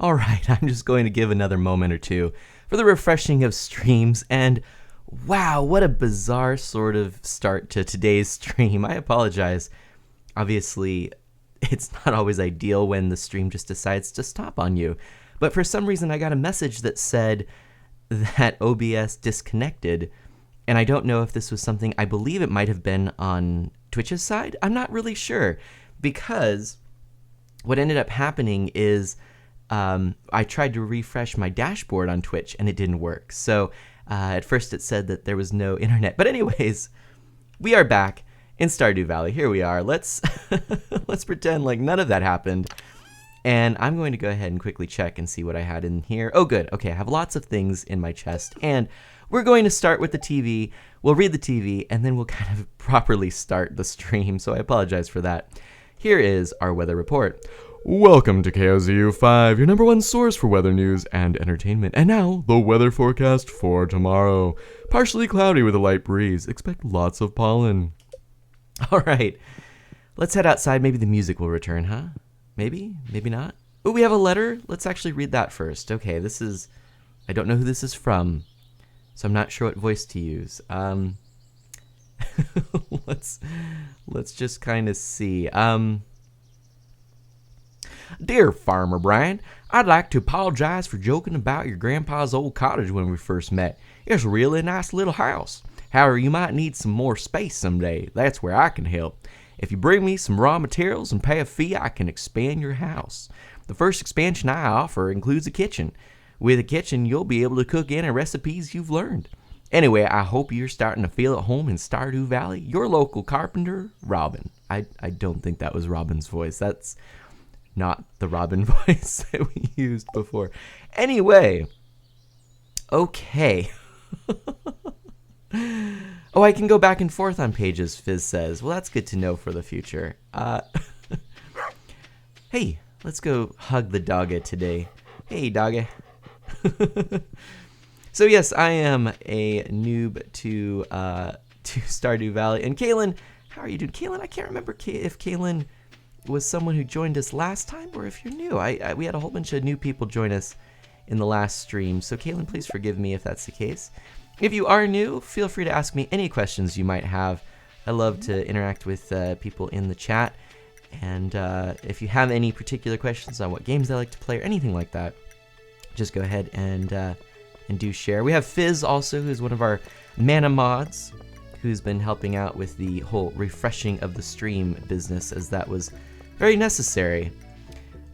All right, I'm just going to give another moment or two for the refreshing of streams, and wow, what a bizarre sort of start to today's stream. I apologize. Obviously, it's not always ideal when the stream just decides to stop on you, but for some reason I got a message that said that OBS disconnected, and I don't know if this was something, I believe it might have been on Twitch's side. I'm not really sure, because what ended up happening is I tried to refresh my dashboard on Twitch and it didn't work. So at first it said that there was no internet. But anyways, we are back in Stardew Valley. Here we are. Let's let's pretend like none of that happened. And I'm going to go ahead and quickly check and see what I had in here. Oh, good. Okay, I have lots of things in my chest. And we're going to start with the TV. We'll read the TV, and then we'll kind of properly start the stream. So I apologize for that. Here is our weather report. Welcome to KOZU5, your number one source for weather news and entertainment. And now, the weather forecast for tomorrow. Partially cloudy with a light breeze. Expect lots of pollen. All right, let's head outside. Maybe the music will return, huh? Maybe? Maybe not? Oh, we have a letter? Let's actually read that first. Okay, this is... I don't know who this is from, so I'm not sure what voice to use. Let's just kind of see. Dear Farmer Brian, I'd like to apologize for joking about your grandpa's old cottage when we first met. It's a really nice little house. However, you might need some more space someday. That's where I can help. If you bring me some raw materials and pay a fee, I can expand your house. The first expansion I offer includes a kitchen. With a kitchen, you'll be able to cook any recipes you've learned. Anyway, I hope you're starting to feel at home in Stardew Valley. Your local carpenter, Robin. I don't think that was Robin's voice. That's not the Robin voice that we used before. Anyway, okay. Oh, I can go back and forth on pages, Fizz says. Well, that's good to know for the future. Hey, let's go hug the doggy today. Hey, doggy. So yes, I am a noob to Stardew Valley. And Kaylin, how are you doing? Kaylin, I can't remember if Kaylin was someone who joined us last time or if you're new. We had a whole bunch of new people join us in the last stream. So Kaylin, please forgive me if that's the case. If you are new, feel free to ask me any questions you might have. I love to interact with people in the chat. And if you have any particular questions on what games I like to play or anything like that, just go ahead and do share. We have Fizz also, who's one of our mana mods, who's been helping out with the whole refreshing of the stream business, as that was very necessary.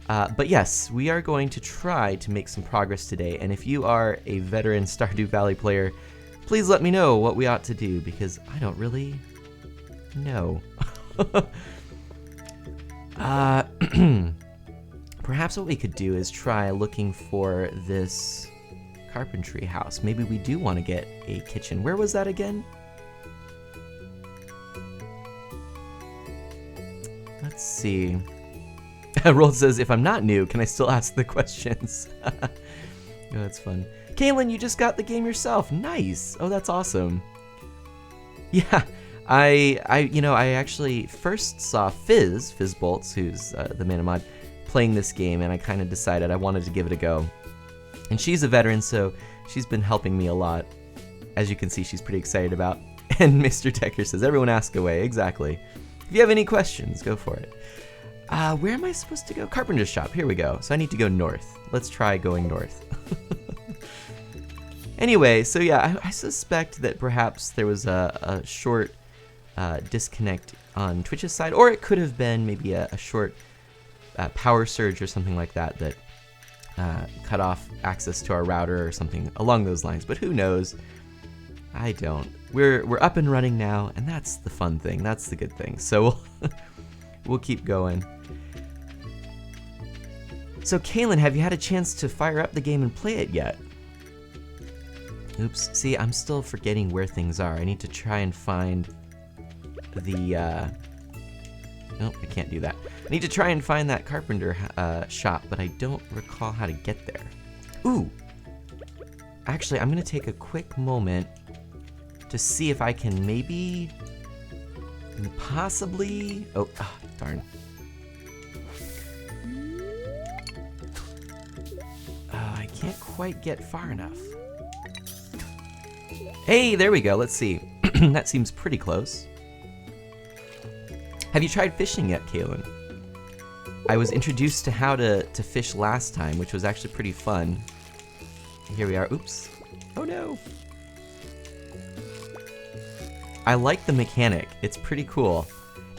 But yes, we are going to try to make some progress today, and if you are a veteran Stardew Valley player, please let me know what we ought to do, because I don't really know. Perhaps what we could do is try looking for this carpentry house. Maybe we do want to get a kitchen. Where was that again? Let's see. Roll says, if I'm not new, can I still ask the questions? Oh, that's fun. Kaylin, you just got the game yourself. Nice. Oh, that's awesome. Yeah, I actually first saw Fizzbolts, who's the mana mod, playing this game, and I kind of decided I wanted to give it a go. And she's a veteran, so she's been helping me a lot. As you can see, she's pretty excited about. And Mr. Decker says, everyone ask away. Exactly. If you have any questions, go for it. Where am I supposed to go? Carpenter's shop. Here we go. So I need to go north. Let's try going north. Anyway, so yeah, I suspect that perhaps there was a short disconnect on Twitch's side, or it could have been maybe a short power surge or something like that that cut off access to our router or something along those lines. But who knows? I don't. We're up and running now, and that's the fun thing. That's the good thing. So we'll keep going. So Kaylin, have you had a chance to fire up the game and play it yet? Oops. See, I'm still forgetting where things are. I need to try and find the... Nope, I can't do that. I need to try and find that carpenter shop, but I don't recall how to get there. Ooh! Actually, I'm going to take a quick moment to see if I can maybe... possibly... Oh, darn. quite get far enough. Hey, there we go. Let's see. That seems pretty close. Have you tried fishing yet, Kaylin? I was introduced to how to fish last time, which was actually pretty fun. Here we are. Oops. Oh no. I like the mechanic. It's pretty cool.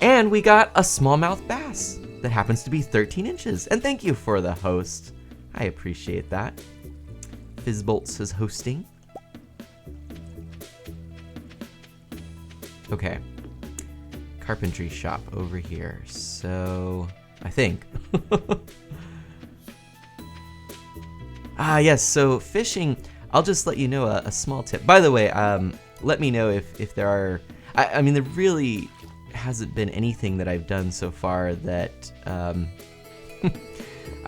And we got a smallmouth bass that happens to be 13 inches. And thank you for the host. I appreciate that. Fizzbolts is hosting. Okay. Carpentry shop over here. So, I think. Yes, so fishing, I'll just let you know a small tip. By the way, let me know if there are, I mean, there really hasn't been anything that I've done so far that I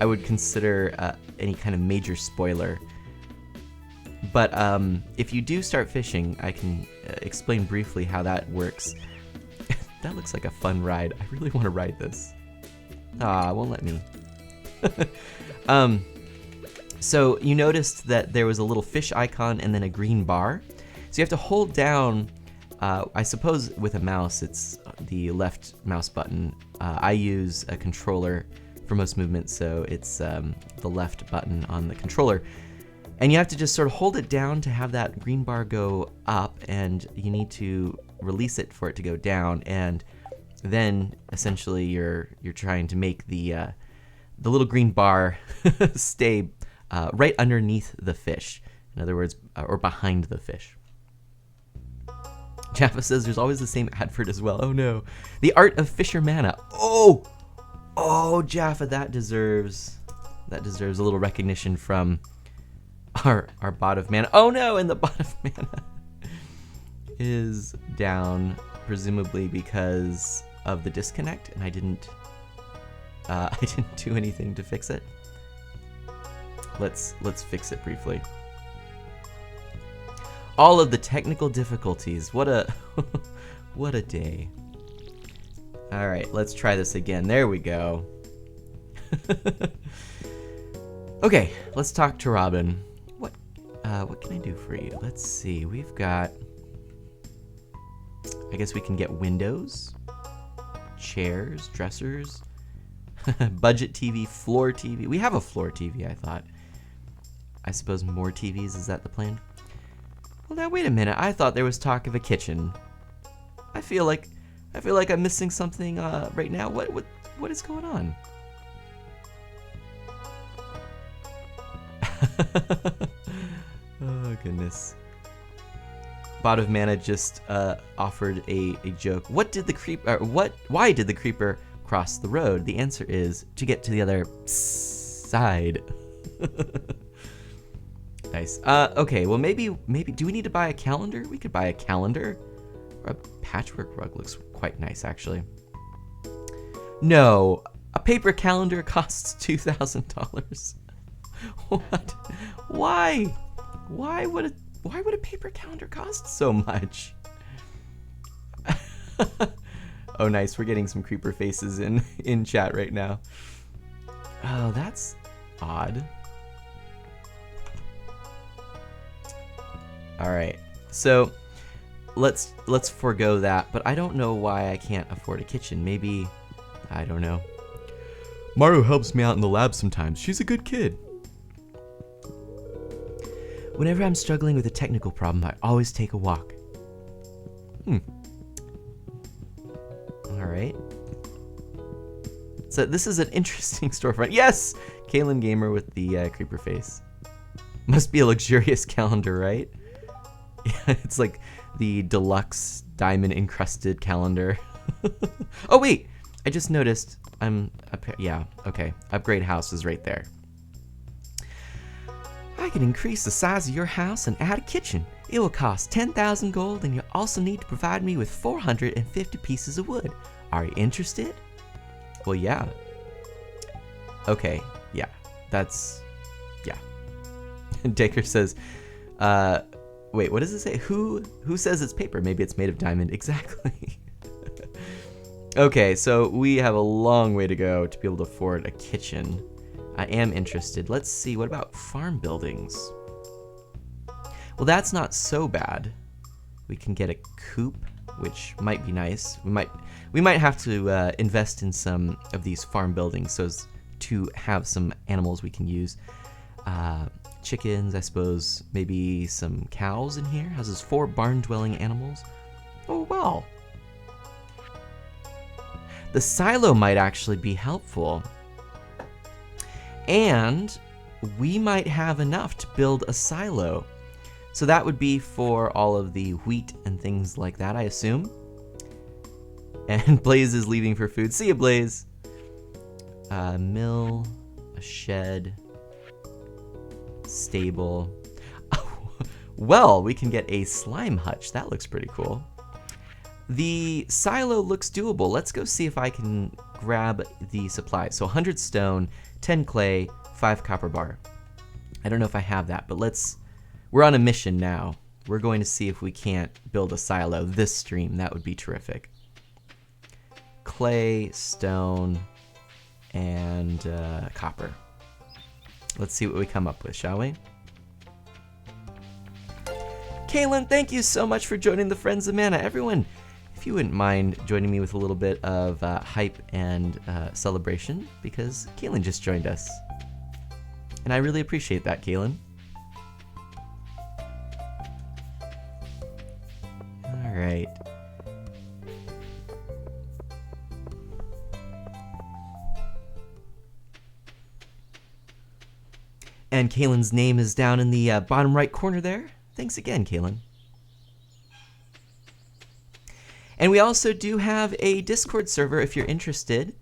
would consider any kind of major spoiler. But if you do start fishing, I can explain briefly how that works. That looks like a fun ride. I really want to ride this. It won't let me. So you noticed that there was a little fish icon and then a green bar. So you have to hold down, I suppose with a mouse, it's the left mouse button. I use a controller for most movements, so it's the left button on the controller. And you have to just sort of hold it down to have that green bar go up, and you need to release it for it to go down. And then essentially you're trying to make the little green bar stay right underneath the fish. In other words, or behind the fish. Jaffa says there's always the same advert as well. Oh no. The Art of Fisher Mana. Oh, Jaffa, that deserves a little recognition from our bot of mana. Oh no, and the bot of mana is down, presumably because of the disconnect, and I didn't do anything to fix it. Let's fix it briefly. All of the technical difficulties. What a what a day. All right, let's try this again. There we go. Okay, let's talk to Robin. What can I do for you? Let's see. We've got, I guess we can get windows, chairs, dressers, budget TV, floor TV. We have a floor TV, I thought. I suppose more TVs, is that the plan? Well, now wait a minute. I thought there was talk of a kitchen. I feel like I'm missing something right now. What is going on? Oh goodness. Bot of Mana just offered a joke. Why did the creeper cross the road? The answer is to get to the other side. Nice. Okay, well maybe do we need to buy a calendar? We could buy a calendar. Or a patchwork rug looks quite nice actually. No, a paper calendar costs $2,000. What? Why? Why would a paper calendar cost so much? Oh nice, we're getting some creeper faces in chat right now. Oh, that's odd. Alright, so let's forego that, but I don't know why I can't afford a kitchen. Maybe, I don't know. Maru helps me out in the lab sometimes. She's a good kid. Whenever I'm struggling with a technical problem, I always take a walk. Alright. So this is an interesting storefront. Yes! Kaylin Gamer with the creeper face. Must be a luxurious calendar, right? Yeah, it's like the deluxe diamond encrusted calendar. Oh wait! I just noticed yeah, okay. Upgrade house is right there. I can increase the size of your house and add a kitchen. It will cost 10,000 gold, and you'll also need to provide me with 450 pieces of wood. Are you interested? Well, yeah. Okay, yeah. Yeah. Daker says, wait, what does it say? Who says it's paper? Maybe it's made of diamond. Exactly. Okay, so we have a long way to go to be able to afford a kitchen. I am interested. Let's see, what about farm buildings? Well, that's not so bad. We can get a coop, which might be nice. We might have to invest in some of these farm buildings so as to have some animals we can use. Chickens, I suppose, maybe some cows in here. Houses 4 barn-dwelling animals. Oh, well. The silo might actually be helpful. And we might have enough to build a silo. So that would be for all of the wheat and things like that, I assume. And Blaze is leaving for food. See ya, Blaze. Mill, a shed, stable. Oh, well, we can get a slime hutch. That looks pretty cool. The silo looks doable. Let's go see if I can grab the supplies. So 100 stone, 10 clay, 5 copper bar. I don't know if I have that, but we're on a mission now. We're going to see if we can't build a silo this stream. That would be terrific. Clay, stone, and copper. Let's see what we come up with, shall we? Kaylin, thank you so much for joining the Friends of Mana. Everyone, if you wouldn't mind joining me with a little bit of hype and celebration, because Kaylin just joined us. And I really appreciate that, Kaylin. All right. And Kaylin's name is down in the bottom right corner there. Thanks again, Kaylin. And we also do have a Discord server if you're interested.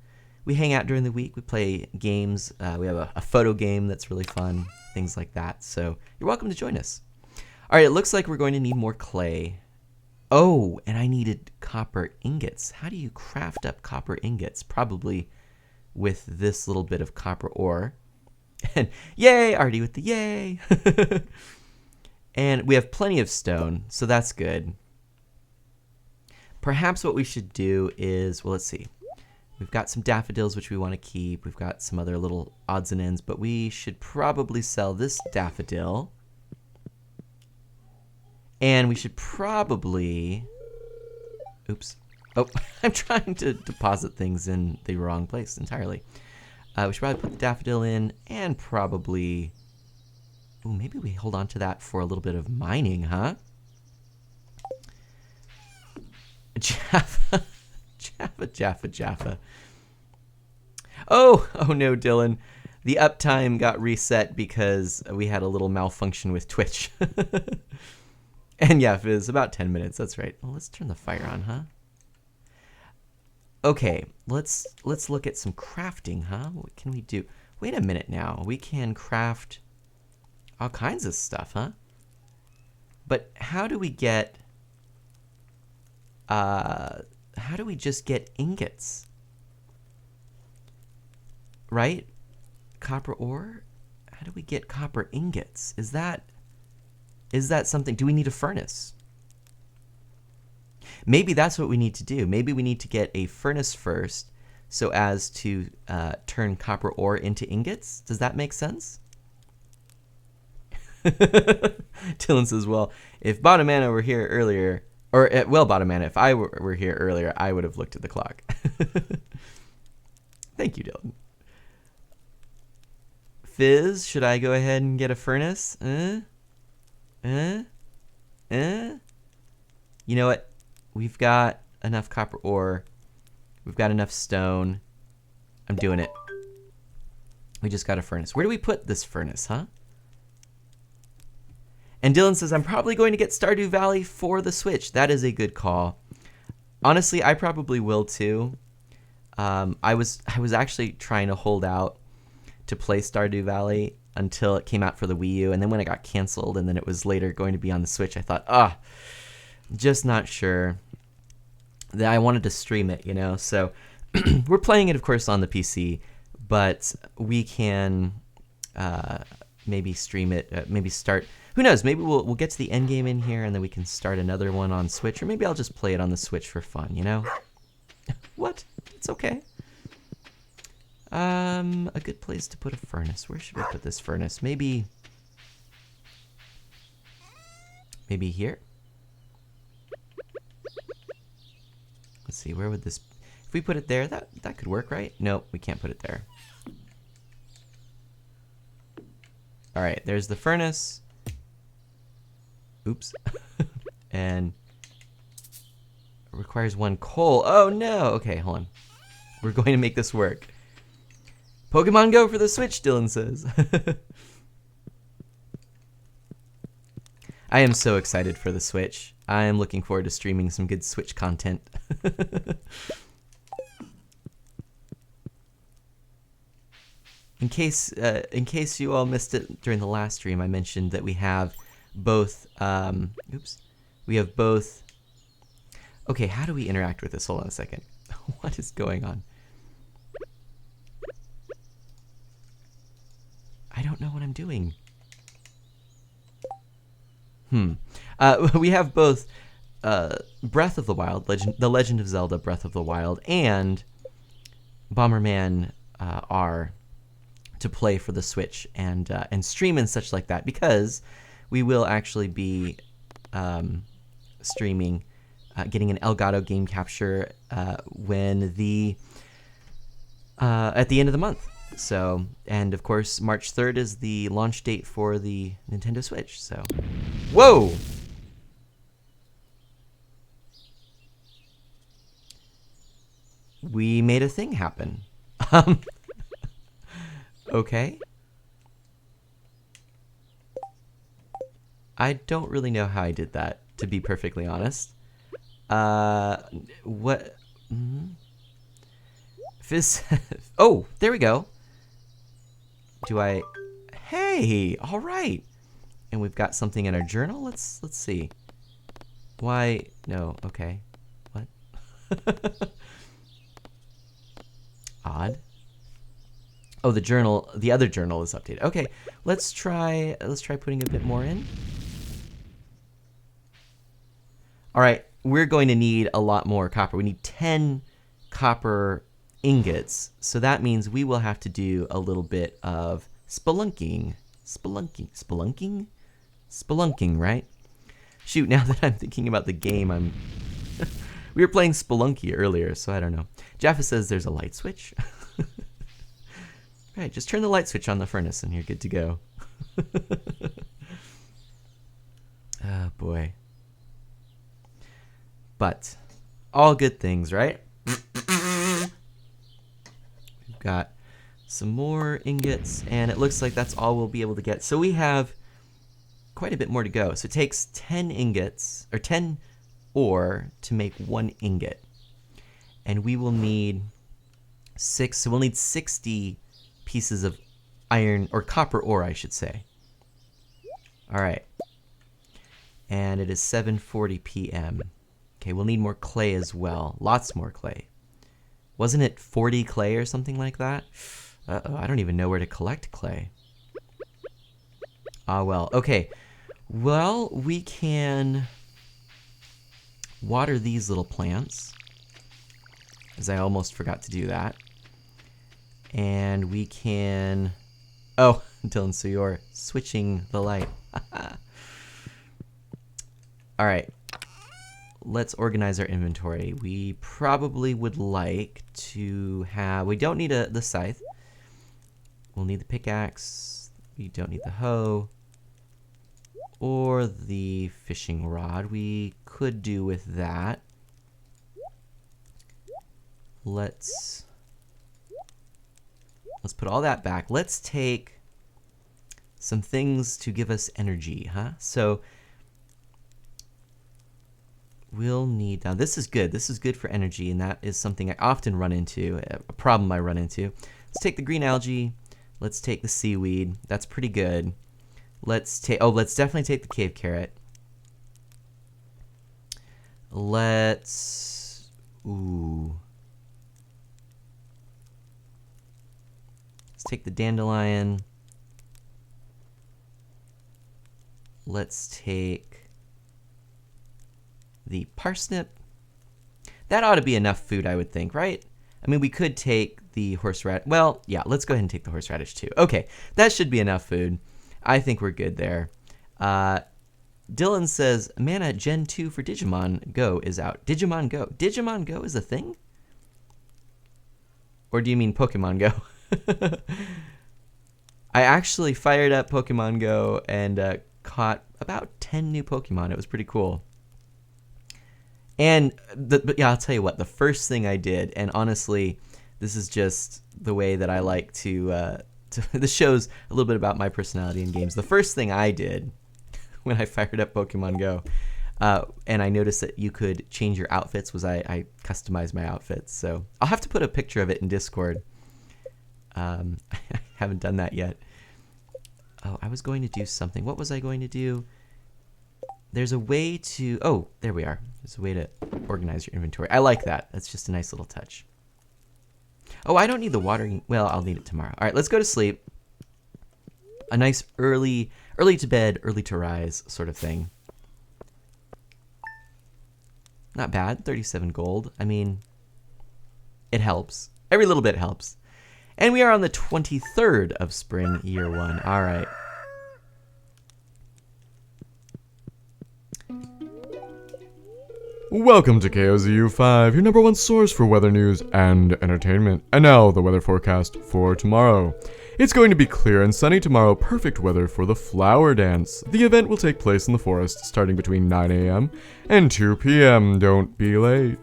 We hang out during the week. We play games. We have a photo game that's really fun, things like that. So you're welcome to join us. All right, it looks like we're going to need more clay. Oh, and I needed copper ingots. How do you craft up copper ingots? Probably with this little bit of copper ore. And yay, already with the yay. And we have plenty of stone, so that's good. Perhaps what we should do is, well, let's see. We've got some daffodils, which we want to keep. We've got some other little odds and ends, but we should probably sell this daffodil. And we should probably... Oops. Oh, I'm trying to deposit things in the wrong place entirely. We should probably put the daffodil in and probably... Ooh, maybe we hold on to that for a little bit of mining, huh? Jaffa. Jaffa. Oh no, Dylan. The uptime got reset because we had a little malfunction with Twitch. And yeah, it was about 10 minutes, that's right. Well, let's turn the fire on, huh? Okay, let's look at some crafting, huh? What can we do? Wait a minute now. We can craft all kinds of stuff, huh? But how do we get... how do we just get ingots? Right? Copper ore? How do we get copper ingots? Is that something? Do we need a furnace? Maybe that's what we need to do. Maybe we need to get a furnace first so as to turn copper ore into ingots. Does that make sense? Dylan says, well, if Bottomana were here earlier, or, well, Bottomana, if I were here earlier, I would have looked at the clock. Thank you, Dylan. Fizz, should I go ahead and get a furnace? You know what? We've got enough copper ore. We've got enough stone. I'm doing it. We just got a furnace. Where do we put this furnace, huh? And Dylan says, I'm probably going to get Stardew Valley for the Switch. That is a good call. Honestly, I probably will too. I was actually trying to hold out to play Stardew Valley until it came out for the Wii U, and then when it got canceled and then it was later going to be on the Switch, I thought, just not sure that I wanted to stream it, you know? So we're playing it, of course, on the PC, but we can maybe stream it, maybe start... Who knows? Maybe we'll get to the end game in here, and then we can start another one on Switch, or maybe I'll just play it on the Switch for fun, you know? What? It's okay. A good place to put a furnace. Where should we put this furnace? Maybe here? Let's see, where would this... If we put it there, that could work, right? No, we can't put it there. All right, there's the furnace. Oops. And it requires 1 coal. Oh no! Okay, hold on. We're going to make this work. Pokemon Go for the Switch, Dylan says. I am so excited for the Switch. I am looking forward to streaming some good Switch content. In case you all missed it during the last stream, I mentioned that we have both. We have both. Okay, how do we interact with this? Hold on a second. What is going on? I don't know what I'm doing. We have both Breath of the Wild, The Legend of Zelda Breath of the Wild, and Bomberman R to play for the Switch and stream and such like that, because we will actually be streaming, getting an Elgato game capture when at the end of the month. So, and of course, March 3rd is the launch date for the Nintendo Switch. So, whoa! We made a thing happen. Okay. I don't really know how I did that, to be perfectly honest. What? Fizz. Oh, there we go. Do I? Hey, all right. And we've got something in our journal. Let's see. Why? No. Okay. What? Odd. Oh, the journal. The other journal is updated. Okay. Let's try putting a bit more in. All right. We're going to need a lot more copper. We need 10 copper ingots, so that means we will have to do a little bit of spelunking, right? Shoot, now that I'm thinking about the game, we were playing Spelunky earlier, so I don't know. Jaffa says there's a light switch. Right, just turn the light switch on the furnace and you're good to go. Oh boy. But all good things, right? Got some more ingots, and it looks like that's all we'll be able to get. So we have quite a bit more to go. So it takes 10 ingots, or 10 ore to make 1 ingot. And we will need 6, so we'll need 60 pieces of iron, or copper ore, I should say. All right. And it is 7:40 p.m. Okay, we'll need more clay as well. Lots more clay. Wasn't it 40 clay or something like that? Uh-oh, I don't even know where to collect clay. Ah, well. Okay. Well, we can water these little plants, as I almost forgot to do that. And we can... Oh, Dylan, so you're switching the light. All right. Let's organize our inventory. We probably would like to have... We don't need the scythe. We'll need the pickaxe. We don't need the hoe. Or the fishing rod. We could do with that. Let's put all that back. Let's take some things to give us energy, huh? So... We'll need, now this is good. This is good for energy, and that is something I often run into, a problem I run into. Let's take the green algae. Let's take the seaweed. That's pretty good. Let's definitely take the cave carrot. Let's take the dandelion. Let's take the parsnip. That ought to be enough food, I would think, right? I mean, we could take the horseradish. Well, yeah, let's go ahead and take the horseradish too. Okay, that should be enough food. I think we're good there. Dylan says, Mana Gen 2 for Digimon Go is out. Digimon Go. Digimon Go is a thing? Or do you mean Pokemon Go? I actually fired up Pokemon Go and caught about 10 new Pokemon. It was pretty cool. And, but yeah, I'll tell you what, the first thing I did, and honestly, this is just the way that I like to this shows a little bit about my personality in games. The first thing I did when I fired up Pokemon Go, and I noticed that you could change your outfits, was I customized my outfits. So I'll have to put a picture of it in Discord. I haven't done that yet. Oh, I was going to do something. What was I going to do? There's a way to... Oh, there we are. There's a way to organize your inventory. I like that. That's just a nice little touch. Oh, I don't need the watering... Well, I'll need it tomorrow. All right, let's go to sleep. A nice early to bed, early to rise sort of thing. Not bad. 37 gold. I mean, it helps. Every little bit helps. And we are on the 23rd of spring, year 1. All right. Welcome to KOZU5, your number one source for weather news and entertainment. And now, the weather forecast for tomorrow. It's going to be clear and sunny tomorrow, perfect weather for the flower dance. The event will take place in the forest starting between 9 a.m. and 2 p.m. Don't be late.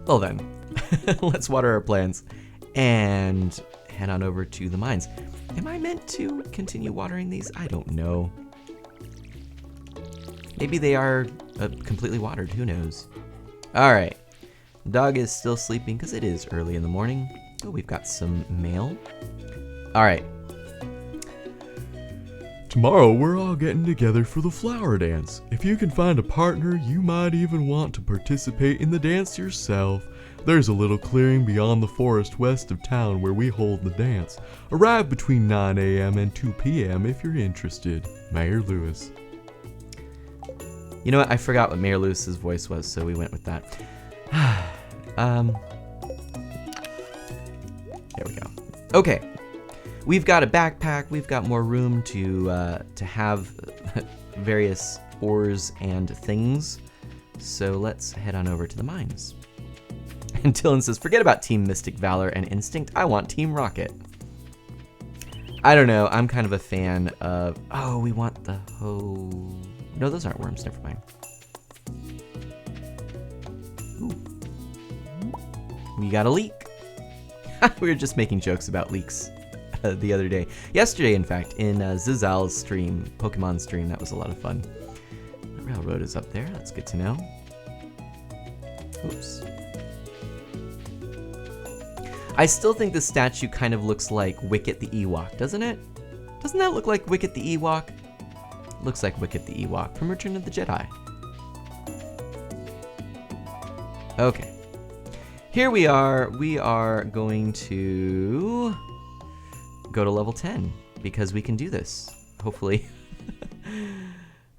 Well then, let's water our plants and head on over to the mines. Am I meant to continue watering these? I don't know. Maybe they are completely watered. Who knows? All right. Dog is still sleeping because it is early in the morning. Oh, we've got some mail. All right. Tomorrow, we're all getting together for the flower dance. If you can find a partner, you might even want to participate in the dance yourself. There's a little clearing beyond the forest west of town where we hold the dance. Arrive between 9 a.m. and 2 p.m. if you're interested. Mayor Lewis. You know what? I forgot what Mayor Lewis's voice was, so we went with that. There we go. Okay. We've got a backpack. We've got more room to have various ores and things. So let's head on over to the mines. And Dylan says, forget about Team Mystic Valor and Instinct. I want Team Rocket. I don't know. I'm kind of a fan of... Oh, we want the hoe... No, those aren't worms. Never mind. Ooh. We got a leak. We were just making jokes about leaks the other day. Yesterday, in fact, in Zizal's stream, Pokemon stream. That was a lot of fun. The railroad is up there. That's good to know. Oops. I still think the statue kind of looks like Wicket the Ewok, doesn't it? Doesn't that look like Wicket the Ewok? Looks like Wicket the Ewok from Return of the Jedi. Okay. Here we are. We are going to go to level 10 because we can do this. Hopefully.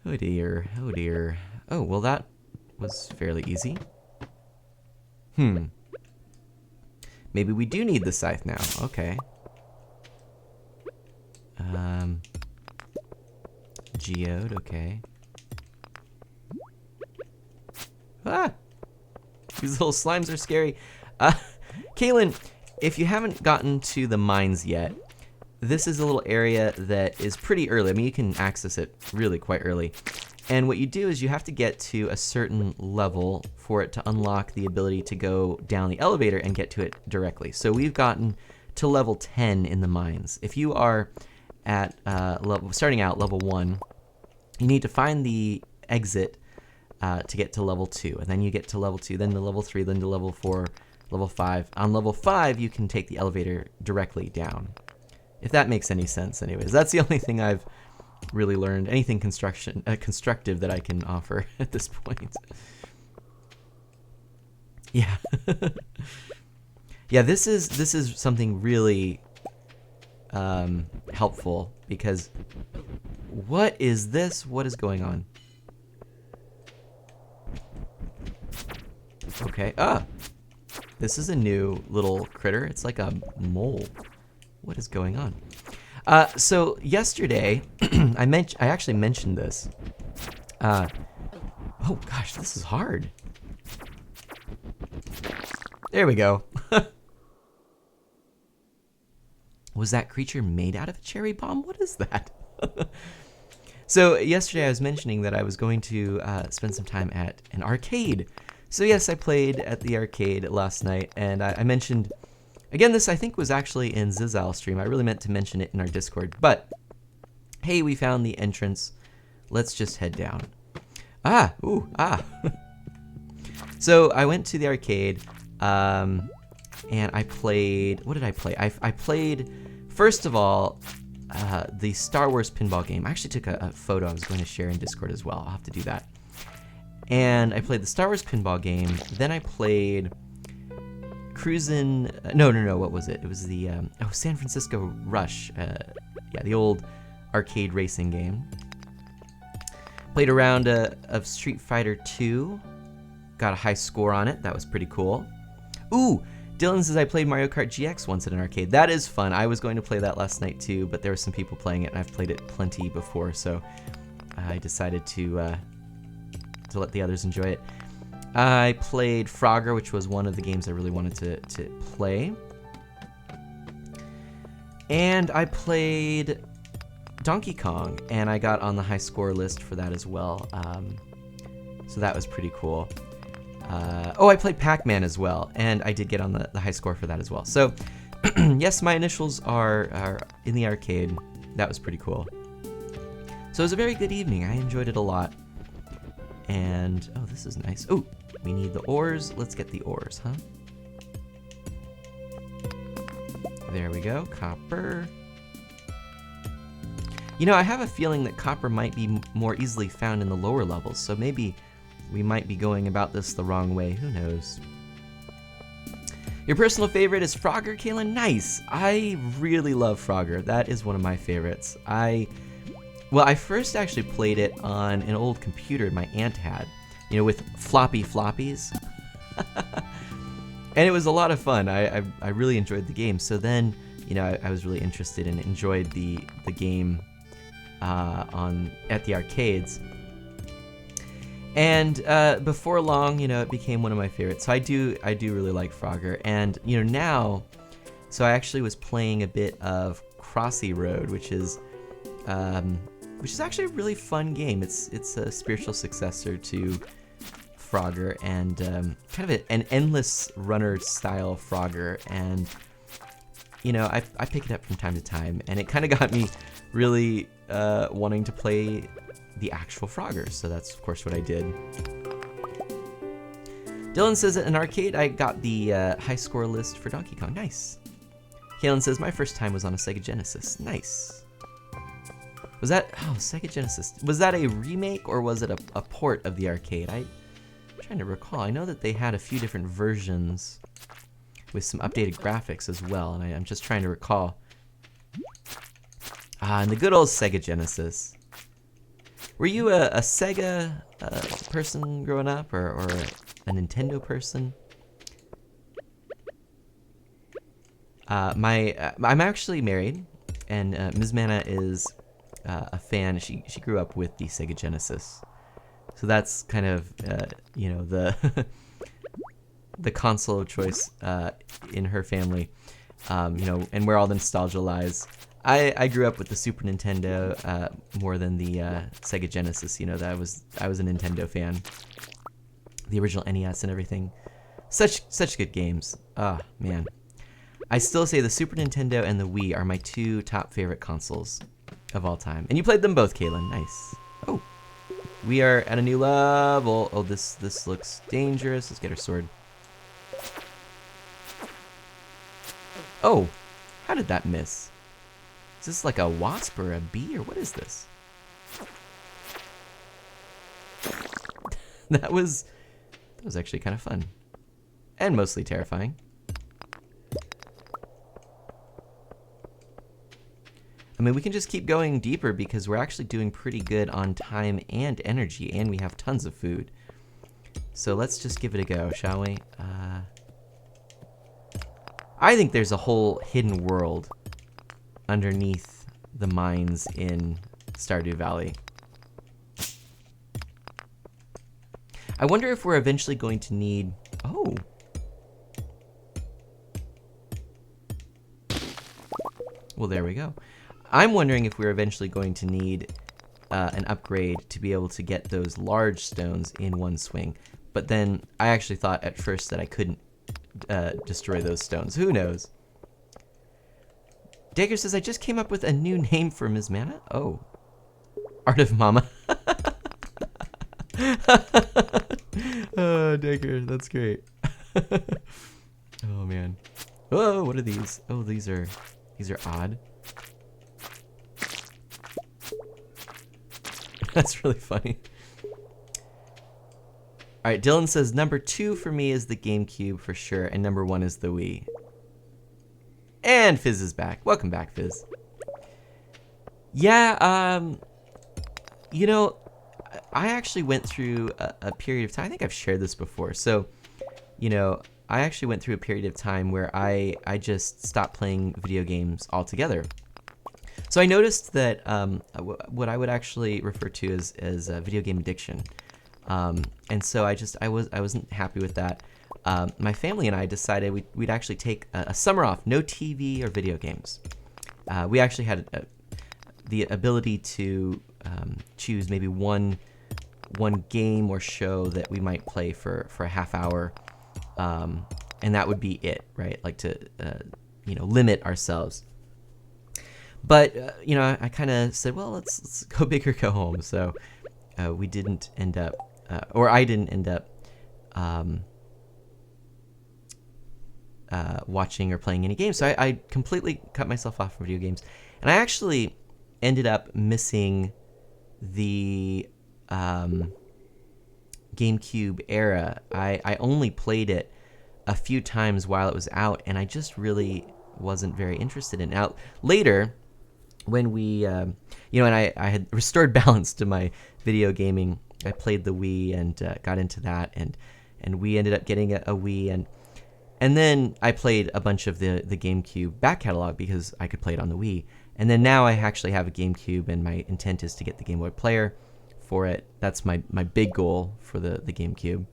Oh dear. Oh dear. Oh, well that was fairly easy. Maybe we do need the scythe now. Okay. Geode, okay. Ah! These little slimes are scary. Kaylin, if you haven't gotten to the mines yet, this is a little area that is pretty early. I mean, you can access it really quite early. And what you do is you have to get to a certain level for it to unlock the ability to go down the elevator and get to it directly. So we've gotten to level 10 in the mines. If you are at starting out level 1, you need to find the exit to get to level 2. And then you get to level 2, then to level 3, then to level 4, level 5. On level 5, you can take the elevator directly down. If that makes any sense anyways. That's the only thing I've really learned, anything constructive that I can offer at this point. Yeah. Yeah, this is something really helpful because what is this? What is going on? Okay. Ah! This is a new little critter. It's like a mole. What is going on? So yesterday, I actually mentioned this. Oh gosh, this is hard. There we go. Was that creature made out of a cherry bomb? What is that? So yesterday I was mentioning that I was going to spend some time at an arcade. So yes, I played at the arcade last night, and I mentioned, again, this I think was actually in Zizal's stream. I really meant to mention it in our Discord, but hey, we found the entrance. Let's just head down. So I went to the arcade, and I played, what did I play? I played, first of all, the Star Wars pinball game. I actually took a photo I was going to share in Discord as well. I'll have to do that. And I played the Star Wars pinball game. Then I played Cruisin', no, what was it? It was the, San Francisco Rush. Yeah, the old arcade racing game. Played a round of Street Fighter 2. Got a high score on it. That was pretty cool. Ooh, Dylan says I played Mario Kart GX once at an arcade. That is fun. I was going to play that last night too, but there were some people playing it, and I've played it plenty before, so I decided to let the others enjoy it. I played Frogger, which was one of the games I really wanted to play. And I played Donkey Kong, and I got on the high score list for that as well. So that was pretty cool. I played Pac-Man as well, and I did get on the high score for that as well. So, yes, my initials are in the arcade. That was pretty cool. So it was a very good evening. I enjoyed it a lot. And, oh, this is nice. Oh, we need the ores. Let's get the ores, huh? There we go. Copper. You know, I have a feeling that copper might be more easily found in the lower levels, so maybe we might be going about this the wrong way. Who knows? Your personal favorite is Frogger, Kaylin? Nice! I really love Frogger. That is one of my favorites. Well, I first actually played it on an old computer my aunt had, you know, with floppy floppies. And it was a lot of fun. I really enjoyed the game. So then, you know, I was really interested and enjoyed the game at the arcades. And before long, you know, it became one of my favorites. So I do really like Frogger. And, you know, now, so I actually was playing a bit of Crossy Road, which is actually a really fun game. It's a spiritual successor to Frogger, and kind of an endless runner style Frogger. And, you know, I pick it up from time to time, and it kind of got me really wanting to play the actual Frogger, so that's of course what I did. Dylan says at an arcade I got the high score list for Donkey Kong. Nice. Kaylin says my first time was on a Sega Genesis. Nice. Was that, Sega Genesis, was that a remake or was it a port of the arcade? I'm trying to recall. I know that they had a few different versions with some updated graphics as well, and I'm just trying to recall. And the good old Sega Genesis. Were you a Sega person growing up, or a Nintendo person? I'm actually married, and Ms. Mana is a fan. She grew up with the Sega Genesis, so that's kind of you know, the the console of choice in her family. You know, and where all the nostalgia lies. I grew up with the Super Nintendo more than the Sega Genesis. You know, that I was a Nintendo fan. The original NES and everything. Such good games. Ah, man. I still say the Super Nintendo and the Wii are my two top favorite consoles of all time. And you played them both, Kaylin. Nice. Oh, we are at a new level. Oh, this looks dangerous. Let's get our sword. Oh, how did that miss? Is this like a wasp or a bee, or what is this? That was actually kind of fun. And mostly terrifying. I mean, we can just keep going deeper because we're actually doing pretty good on time and energy, and we have tons of food. So let's just give it a go, shall we? I think there's a whole hidden world underneath the mines in Stardew Valley. I wonder if we're eventually going to need... Oh! Well, there we go. I'm wondering if we're eventually going to need an upgrade to be able to get those large stones in one swing. But then I actually thought at first that I couldn't destroy those stones. Who knows? Dagger says, I just came up with a new name for Ms. Mana. Oh. Art of Mama. Oh, Dagger, that's great. Oh, man. Whoa, what are these? Oh, these are odd. That's really funny. All right, Dylan says number 2 for me is the GameCube for sure, and number 1 is the Wii. And Fizz is back. Welcome back, Fizz. Yeah, you know, I actually went through a period of time. I think I've shared this before. So, you know, I actually went through a period of time where I just stopped playing video games altogether. So I noticed that what I would actually refer to as video game addiction. And so I wasn't happy with that. My family and I decided we'd actually take a summer off, no TV or video games. We actually had the ability to choose maybe one game or show that we might play for a half hour, and that would be it, right? Like to you know, limit ourselves. But you know, I kind of said, well, let's go big or go home. So we didn't end up, or I didn't end up watching or playing any games. So I completely cut myself off from video games, and I actually ended up missing the GameCube era. I only played it a few times while it was out, and I just really wasn't very interested in it. Now, later, when we, you know, and I had restored balance to my video gaming, I played the Wii and got into that, and we ended up getting a Wii, and then I played a bunch of the GameCube back catalog because I could play it on the Wii. And then now I actually have a GameCube, and my intent is to get the Game Boy Player for it. That's my big goal for the GameCube.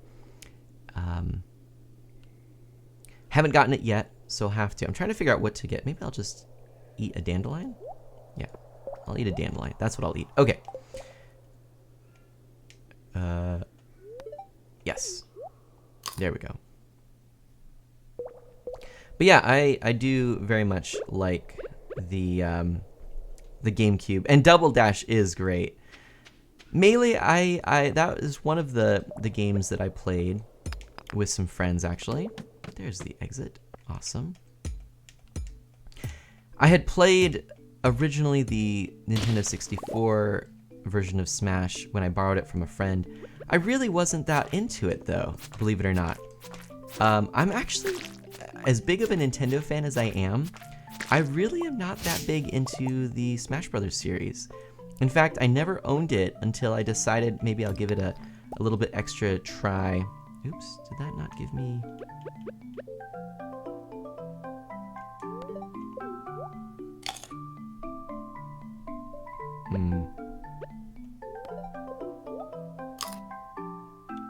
Haven't gotten it yet, so I'll have to. I'm trying to figure out what to get. Maybe I'll just eat a dandelion? Yeah, I'll eat a dandelion. That's what I'll eat. Okay. Yes. There we go. But yeah, I do very much like the GameCube, and Double Dash is great. Melee, I that is one of the games that I played with some friends actually. There's the exit. Awesome. I had played originally the Nintendo 64 version of Smash when I borrowed it from a friend. I really wasn't that into it though, believe it or not. I'm actually as big of a Nintendo fan as I am. I really am not that big into the Smash Brothers series. In fact, I never owned it until I decided maybe I'll give it a little bit extra try. Oops, did that not give me...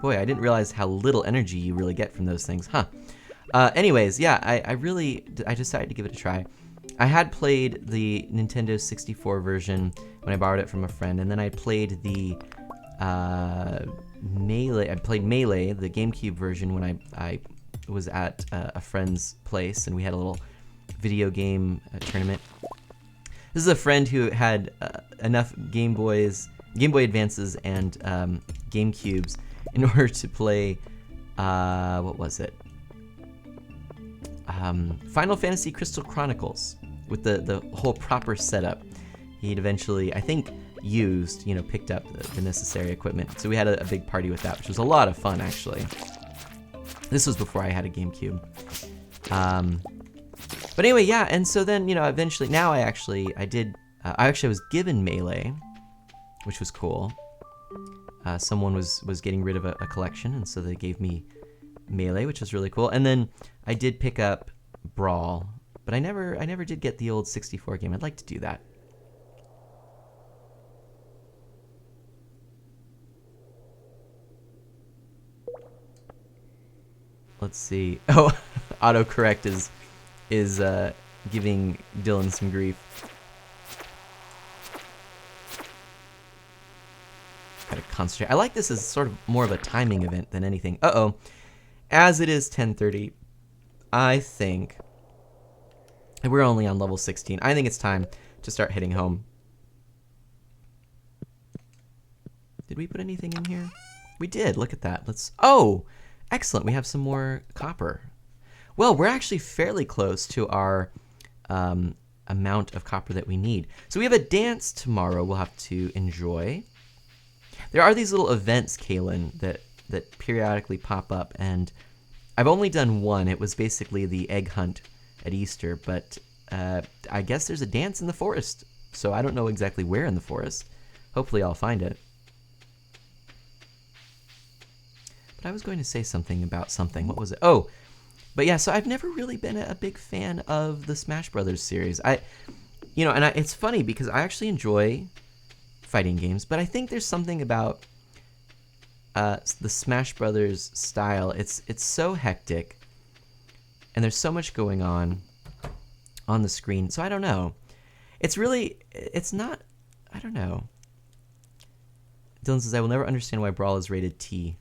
Boy, I didn't realize how little energy you really get from those things, huh? Anyways, yeah, I decided to give it a try. I had played the Nintendo 64 version when I borrowed it from a friend, and then I played the Melee. I played Melee, the GameCube version, when I was at a friend's place, and we had a little video game tournament. This is a friend who had enough Game Boy Advances and GameCubes in order to play, what was it? Final Fantasy Crystal Chronicles with the whole proper setup. He'd eventually, I think, picked up the necessary equipment. So we had a big party with that, which was a lot of fun, actually. This was before I had a GameCube. But anyway, yeah, and so then, eventually, now I actually was given Melee, which was cool. someone was getting rid of a collection, and so they gave me Melee, which was really cool. And then I did pick up Brawl, but I never did get the old 64 game. I'd like to do that. Let's see. Oh, autocorrect is giving Dylan some grief. Gotta concentrate. I like this as sort of more of a timing event than anything. Uh-oh. As it is 10:30, I think we're only on level 16. I think it's time to start heading home. Did we put anything in here? We did. Look at that. Oh, excellent. We have some more copper. Well, we're actually fairly close to our amount of copper that we need. So we have a dance tomorrow we'll have to enjoy. There are these little events, Kaylin, that periodically pop up, and I've only done one. It was basically the egg hunt at Easter, but I guess there's a dance in the forest, so I don't know exactly where in the forest. Hopefully I'll find it. But I was going to say something about something. What was it? Oh, but yeah, so I've never really been a big fan of the Smash Brothers series. It's funny because I actually enjoy fighting games, but I think there's something about the Smash Brothers style. It's so hectic, and there's so much going on the screen. So I don't know. It's not. I don't know. Dylan says I will never understand why Brawl is rated T.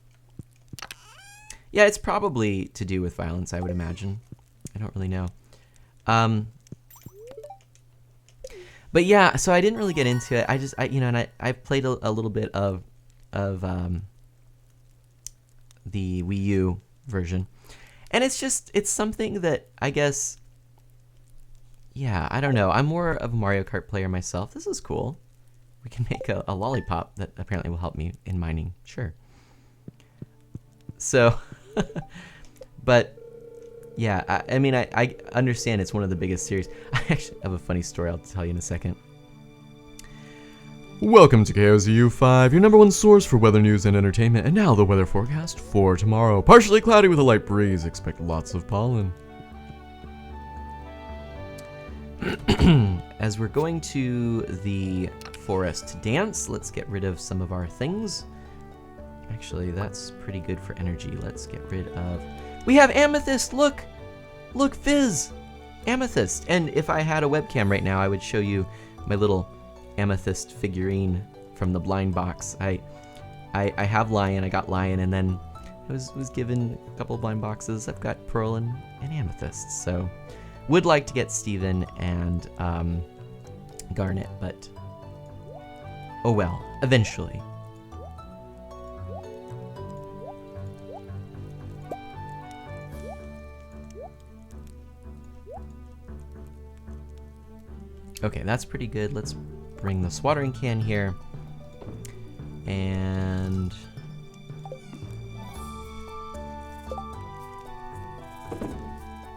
Yeah, it's probably to do with violence, I would imagine. I don't really know. But yeah, so I didn't really get into it. I've played a little bit of the Wii U version, and it's something that I guess, yeah, I don't know. I'm more of a Mario Kart player myself. This is cool. We can make a lollipop that apparently will help me in mining. Sure. So, but yeah, I understand it's one of the biggest series. I actually have a funny story I'll tell you in a second. Welcome to KOZU5, your number one source for weather news and entertainment, and now the weather forecast for tomorrow. Partially cloudy with a light breeze. Expect lots of pollen. As we're going to the forest to dance, let's get rid of some of our things. Actually, that's pretty good for energy. Let's get rid of... We have amethyst! Look! Look, Fizz! Amethyst! And if I had a webcam right now, I would show you my little amethyst figurine from the blind box. I have Lion, I got Lion, and then I was given a couple of blind boxes. I've got Pearl and Amethyst, so would like to get Steven and Garnet, but oh well, eventually. Okay, that's pretty good. Let's bring this watering can here. And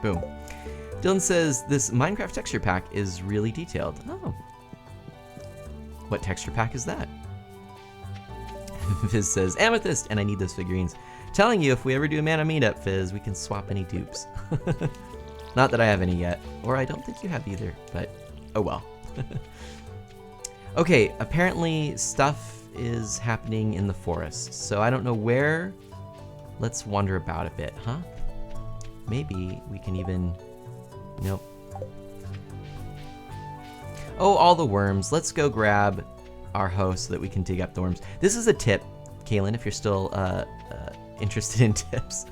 boom. Dylan says this Minecraft texture pack is really detailed. Oh. What texture pack is that? Fizz says amethyst, and I need those figurines. Telling you, if we ever do a mana meetup, Fizz, we can swap any dupes. Not that I have any yet, or I don't think you have either, but oh well. Okay, apparently stuff is happening in the forest, so I don't know where. Let's wander about a bit, huh? Maybe we can even... Nope. Oh, all the worms. Let's go grab our hoe so that we can dig up the worms. This is a tip, Kaylin, if you're still interested in tips.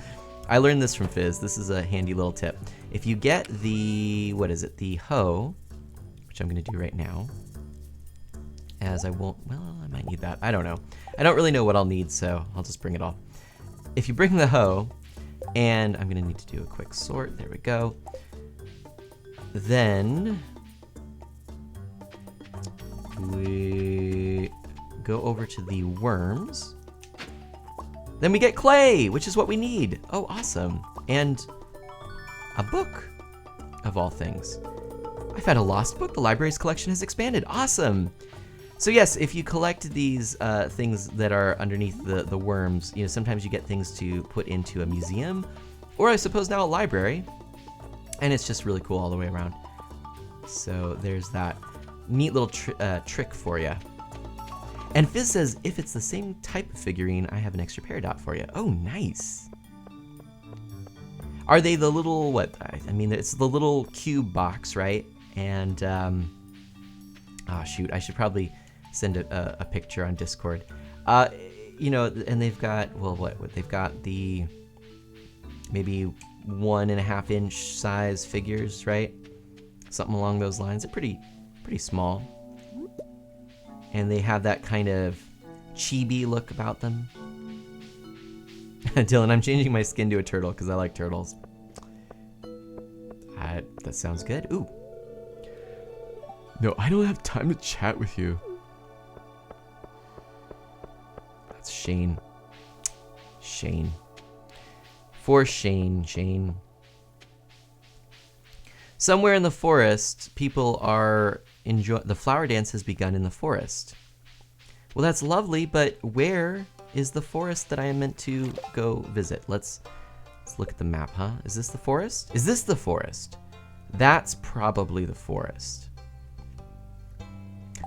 I learned this from Fizz. This is a handy little tip. If you get the, the hoe, which I'm gonna do right now, as I won't, well, I might need that. I don't know. I don't really know what I'll need, so I'll just bring it all. If you bring the hoe, and I'm gonna need to do a quick sort, there we go. Then we go over to the worms. Then we get clay, which is what we need. Oh, awesome. And a book, of all things. I found a lost book. The library's collection has expanded. Awesome. So yes, if you collect these things that are underneath the worms, you know, sometimes you get things to put into a museum, or I suppose now a library, and it's just really cool all the way around. So there's that neat little trick for you. And Fizz says, if it's the same type of figurine, I have an extra peridot for you. Oh, nice. Are they the little, what? I mean, it's the little cube box, right? And, oh shoot, I should probably send a picture on Discord. You know, and they've got, well, what? They've got the maybe 1.5 inch size figures, right? Something along those lines. They're pretty small. And they have that kind of chibi look about them. Dylan, I'm changing my skin to a turtle because I like turtles. That sounds good. Ooh. No, I don't have time to chat with you. That's Shane. Shane. For Shane. Somewhere in the forest, people are enjoying. The flower dance has begun in the forest. Well, that's lovely, but where is the forest that I am meant to go visit? Let's look at the map, huh? Is this the forest? Is this the forest? That's probably the forest.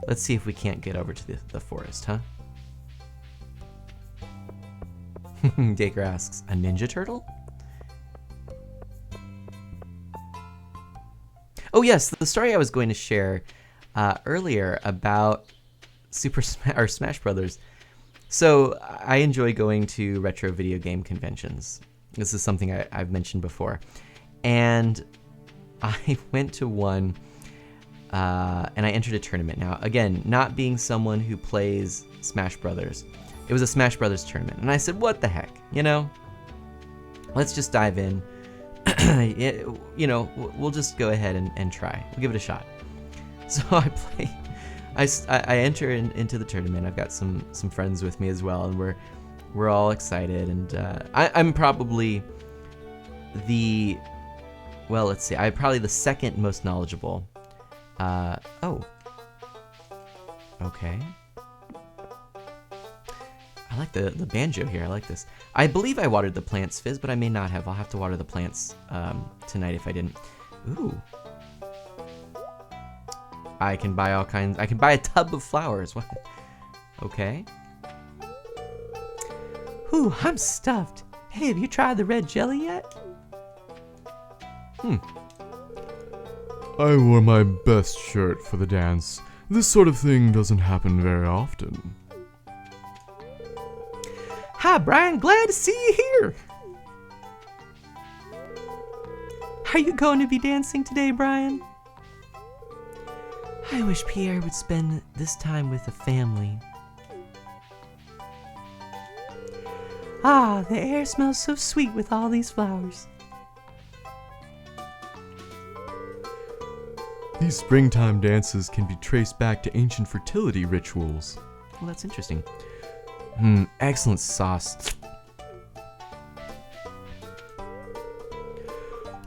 Let's see if we can't get over to the forest, huh? Daker asks, a ninja turtle? Oh yes, the story I was going to share earlier about Smash Brothers. So I enjoy going to retro video game conventions. This is something I've mentioned before. And I went to one and I entered a tournament. Now, again, not being someone who plays Smash Brothers, it was a Smash Brothers tournament. And I said, what the heck, you know? Let's just dive in. You know, we'll just go ahead and try. We'll give it a shot. So I enter into the tournament. I've got some friends with me as well, and we're all excited. And I'm probably I'm probably the second most knowledgeable. Oh. Okay. I like the banjo here. I like this. I believe I watered the plants, Fizz, but I may not have. I'll have to water the plants tonight if I didn't. Ooh. I can buy all kinds. I can buy a tub of flowers. What? Okay. Ooh, I'm stuffed. Hey, have you tried the red jelly yet? I wore my best shirt for the dance. This sort of thing doesn't happen very often. Hi, Brian. Glad to see you here. Are you going to be dancing today, Brian? I wish Pierre would spend this time with the family. Ah, the air smells so sweet with all these flowers. These springtime dances can be traced back to ancient fertility rituals. Well, that's interesting. Excellent sauce.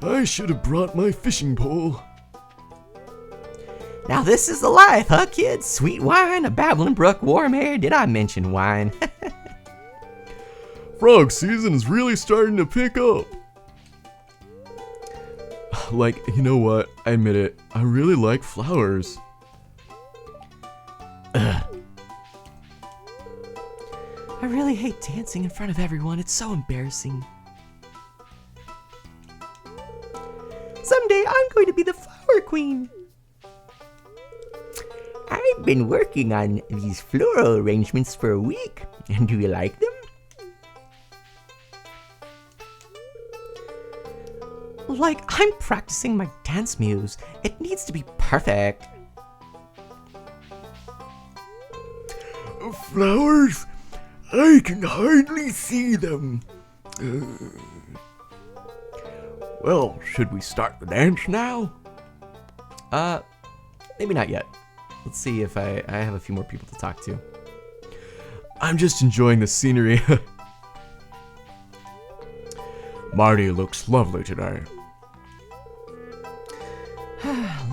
I should have brought my fishing pole. Now this is the life, huh, kids? Sweet wine, a babbling brook, warm air. Did I mention wine? Frog season is really starting to pick up. Like, you know what? I admit it. I really like flowers. Ugh. I really hate dancing in front of everyone. It's so embarrassing. Someday I'm going to be the flower queen. I've been working on these floral arrangements for a week. And do you like them? Like, I'm practicing my dance moves. It needs to be perfect. Flowers? I can hardly see them. Well, should we start the dance now? Maybe not yet. Let's see if I have a few more people to talk to. I'm just enjoying the scenery. Marty looks lovely today.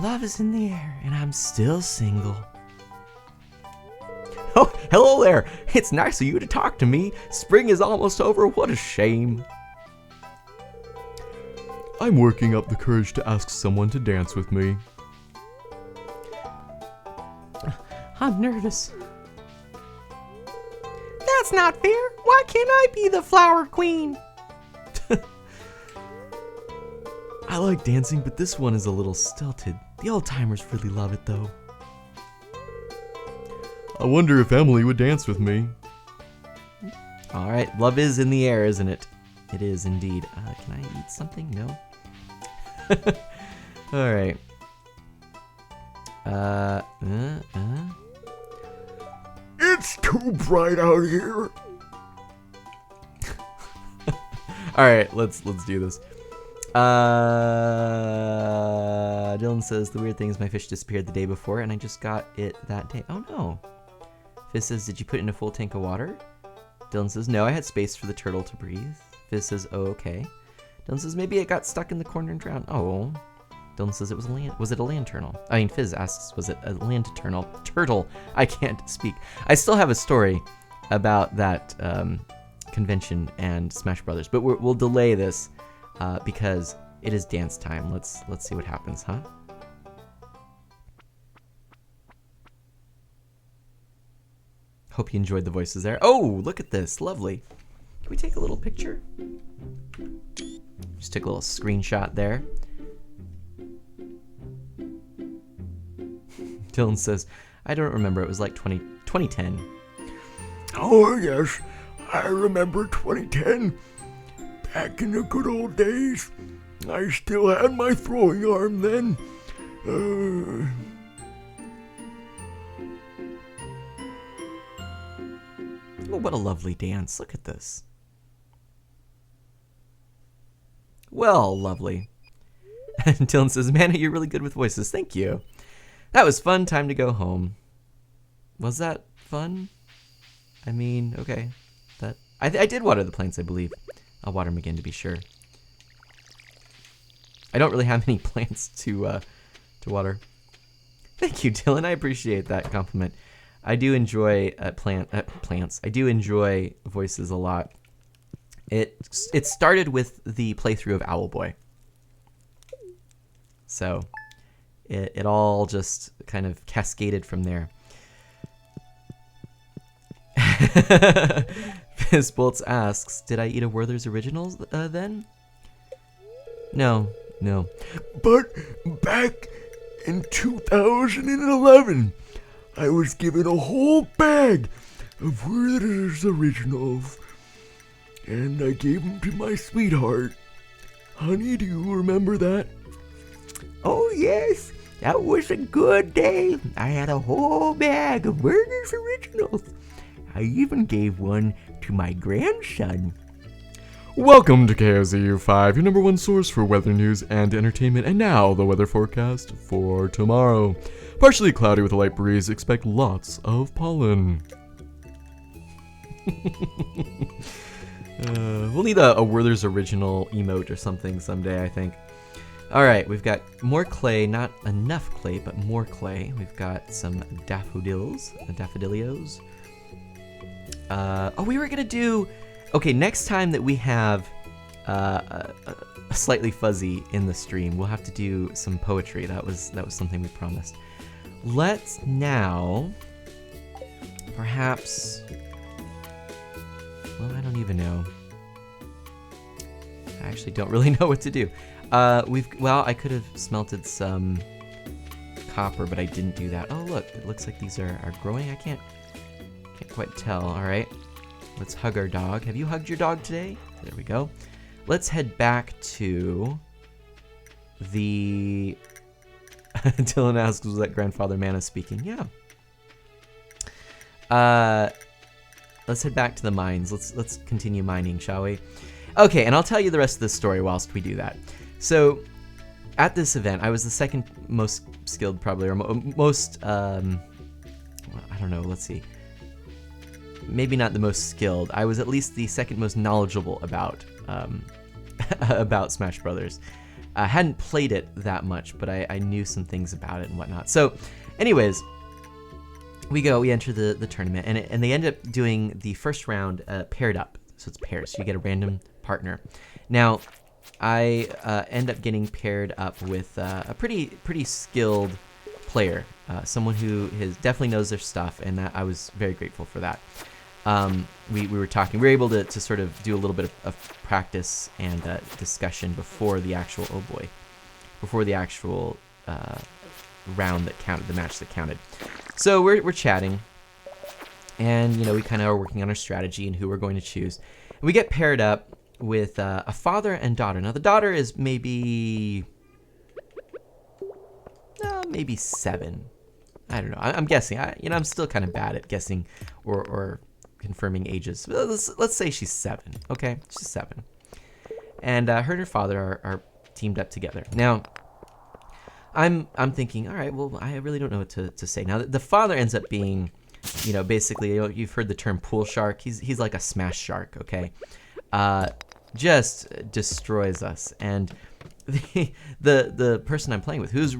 Love is in the air, and I'm still single. Oh, hello there. It's nice of you to talk to me. Spring is almost over. What a shame. I'm working up the courage to ask someone to dance with me. I'm nervous. That's not fair. Why can't I be the flower queen? I like dancing, but this one is a little stilted. The old timers really love it though. I wonder if Emily would dance with me. All right, love is in the air, isn't it? It is indeed. Can I eat something? No. All right. It's too bright out here. All right, let's do this. Dylan says the weird thing is my fish disappeared the day before, and I just got it that day. Oh no. Fizz says, did you put in a full tank of water? Dylan says, no, I had space for the turtle to breathe. Fizz says, oh, okay. Dylan says, maybe it got stuck in the corner and drowned. Oh. Dylan says, was it a land turtle? I mean, Fizz asks, was it a land turtle? I can't speak. I still have a story about that convention and Smash Brothers, but we'll delay this because it is dance time. Let's see what happens, huh? Hope you enjoyed the voices there. Oh, look at this. Lovely. Can we take a little picture? Just took a little screenshot there. Dylan says, I don't remember. It was like 2010. Oh, yes. I remember 2010. Back in the good old days. I still had my throwing arm then. Oh, what a lovely dance. Look at this. Well, lovely. And Dylan says, Manna, you're really good with voices. Thank you. That was fun. Time to go home. Was that fun? I mean, okay. I did water the plants, I believe. I'll water them again to be sure. I don't really have any plants to water. Thank you, Dylan. I appreciate that compliment. I do enjoy plants. I do enjoy voices a lot. It started with the playthrough of Owlboy. So it all just kind of cascaded from there. Fizzbolts asks, did I eat a Werther's Originals then? No. But back in 2011, I was given a whole bag of Werther's Originals, and I gave them to my sweetheart. Honey, do you remember that? Oh yes, that was a good day. I had a whole bag of Werther's Originals. I even gave one to my grandson. Welcome to KOZU5, your number one source for weather news and entertainment. And now, the weather forecast for tomorrow. Partially cloudy with a light breeze. Expect lots of pollen. We'll need a Werther's Original emote or something someday, I think. All right, we've got more clay. Not enough clay, but more clay. We've got some daffodilios. We were gonna do. Okay, next time that we have a slightly fuzzy in the stream, we'll have to do some poetry. That was something we promised. Let's now, perhaps. Well, I don't even know. I actually don't really know what to do. I could have smelted some copper, but I didn't do that. Oh, look, it looks like these are growing. I can't quite tell. All right, let's hug our dog. Have you hugged your dog today? There we go. Let's head back to the... Dylan asks, was that Grandfather Manna speaking? Yeah. Let's head back to the mines. Let's continue mining, shall we? Okay, and I'll tell you the rest of this story whilst we do that. So, at this event, I was the second most skilled, probably, or most, I don't know, let's see. Maybe not the most skilled. I was at least the second most knowledgeable about about Smash Brothers. I hadn't played it that much, but I knew some things about it and whatnot. So, anyways, we enter the tournament, and they end up doing the first round paired up. So it's pairs. So you get a random partner. Now, I end up getting paired up with a pretty skilled player, someone who definitely knows their stuff, and I was very grateful for that. We were talking. We were able to sort of do a little bit of practice and discussion before the actual round that counted, the match that counted. So we're chatting, and we kind of are working on our strategy and who we're going to choose. And we get paired up with a father and daughter. Now the daughter is maybe 7. I don't know. I'm guessing. I'm still kind of bad at guessing or confirming ages. Let's say she's 7. Okay, she's 7. And her and her father are teamed up together. Now, I'm thinking, all right, well, I really don't know what to say. Now, the father ends up being, basically, you've heard the term pool shark. He's like a smash shark, okay? Just destroys us. And the person I'm playing with, who's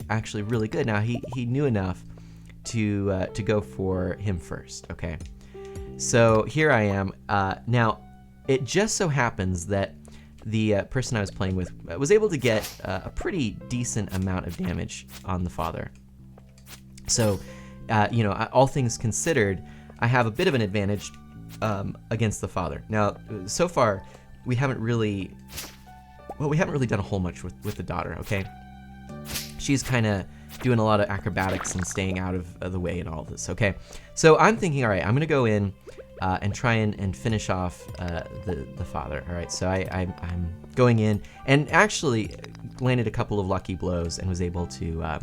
actually really good. Now, he knew enough to go for him first, okay? So here I am. Now, it just so happens that the person I was playing with was able to get a pretty decent amount of damage on the father. So, all things considered, I have a bit of an advantage against the father. Now, so far, we haven't really done a whole much with the daughter, okay? She's kind of doing a lot of acrobatics and staying out of the way and all this, okay? So I'm thinking, all right, I'm going to go in and try and finish off the father, all right? So I'm going in and actually landed a couple of lucky blows and was able to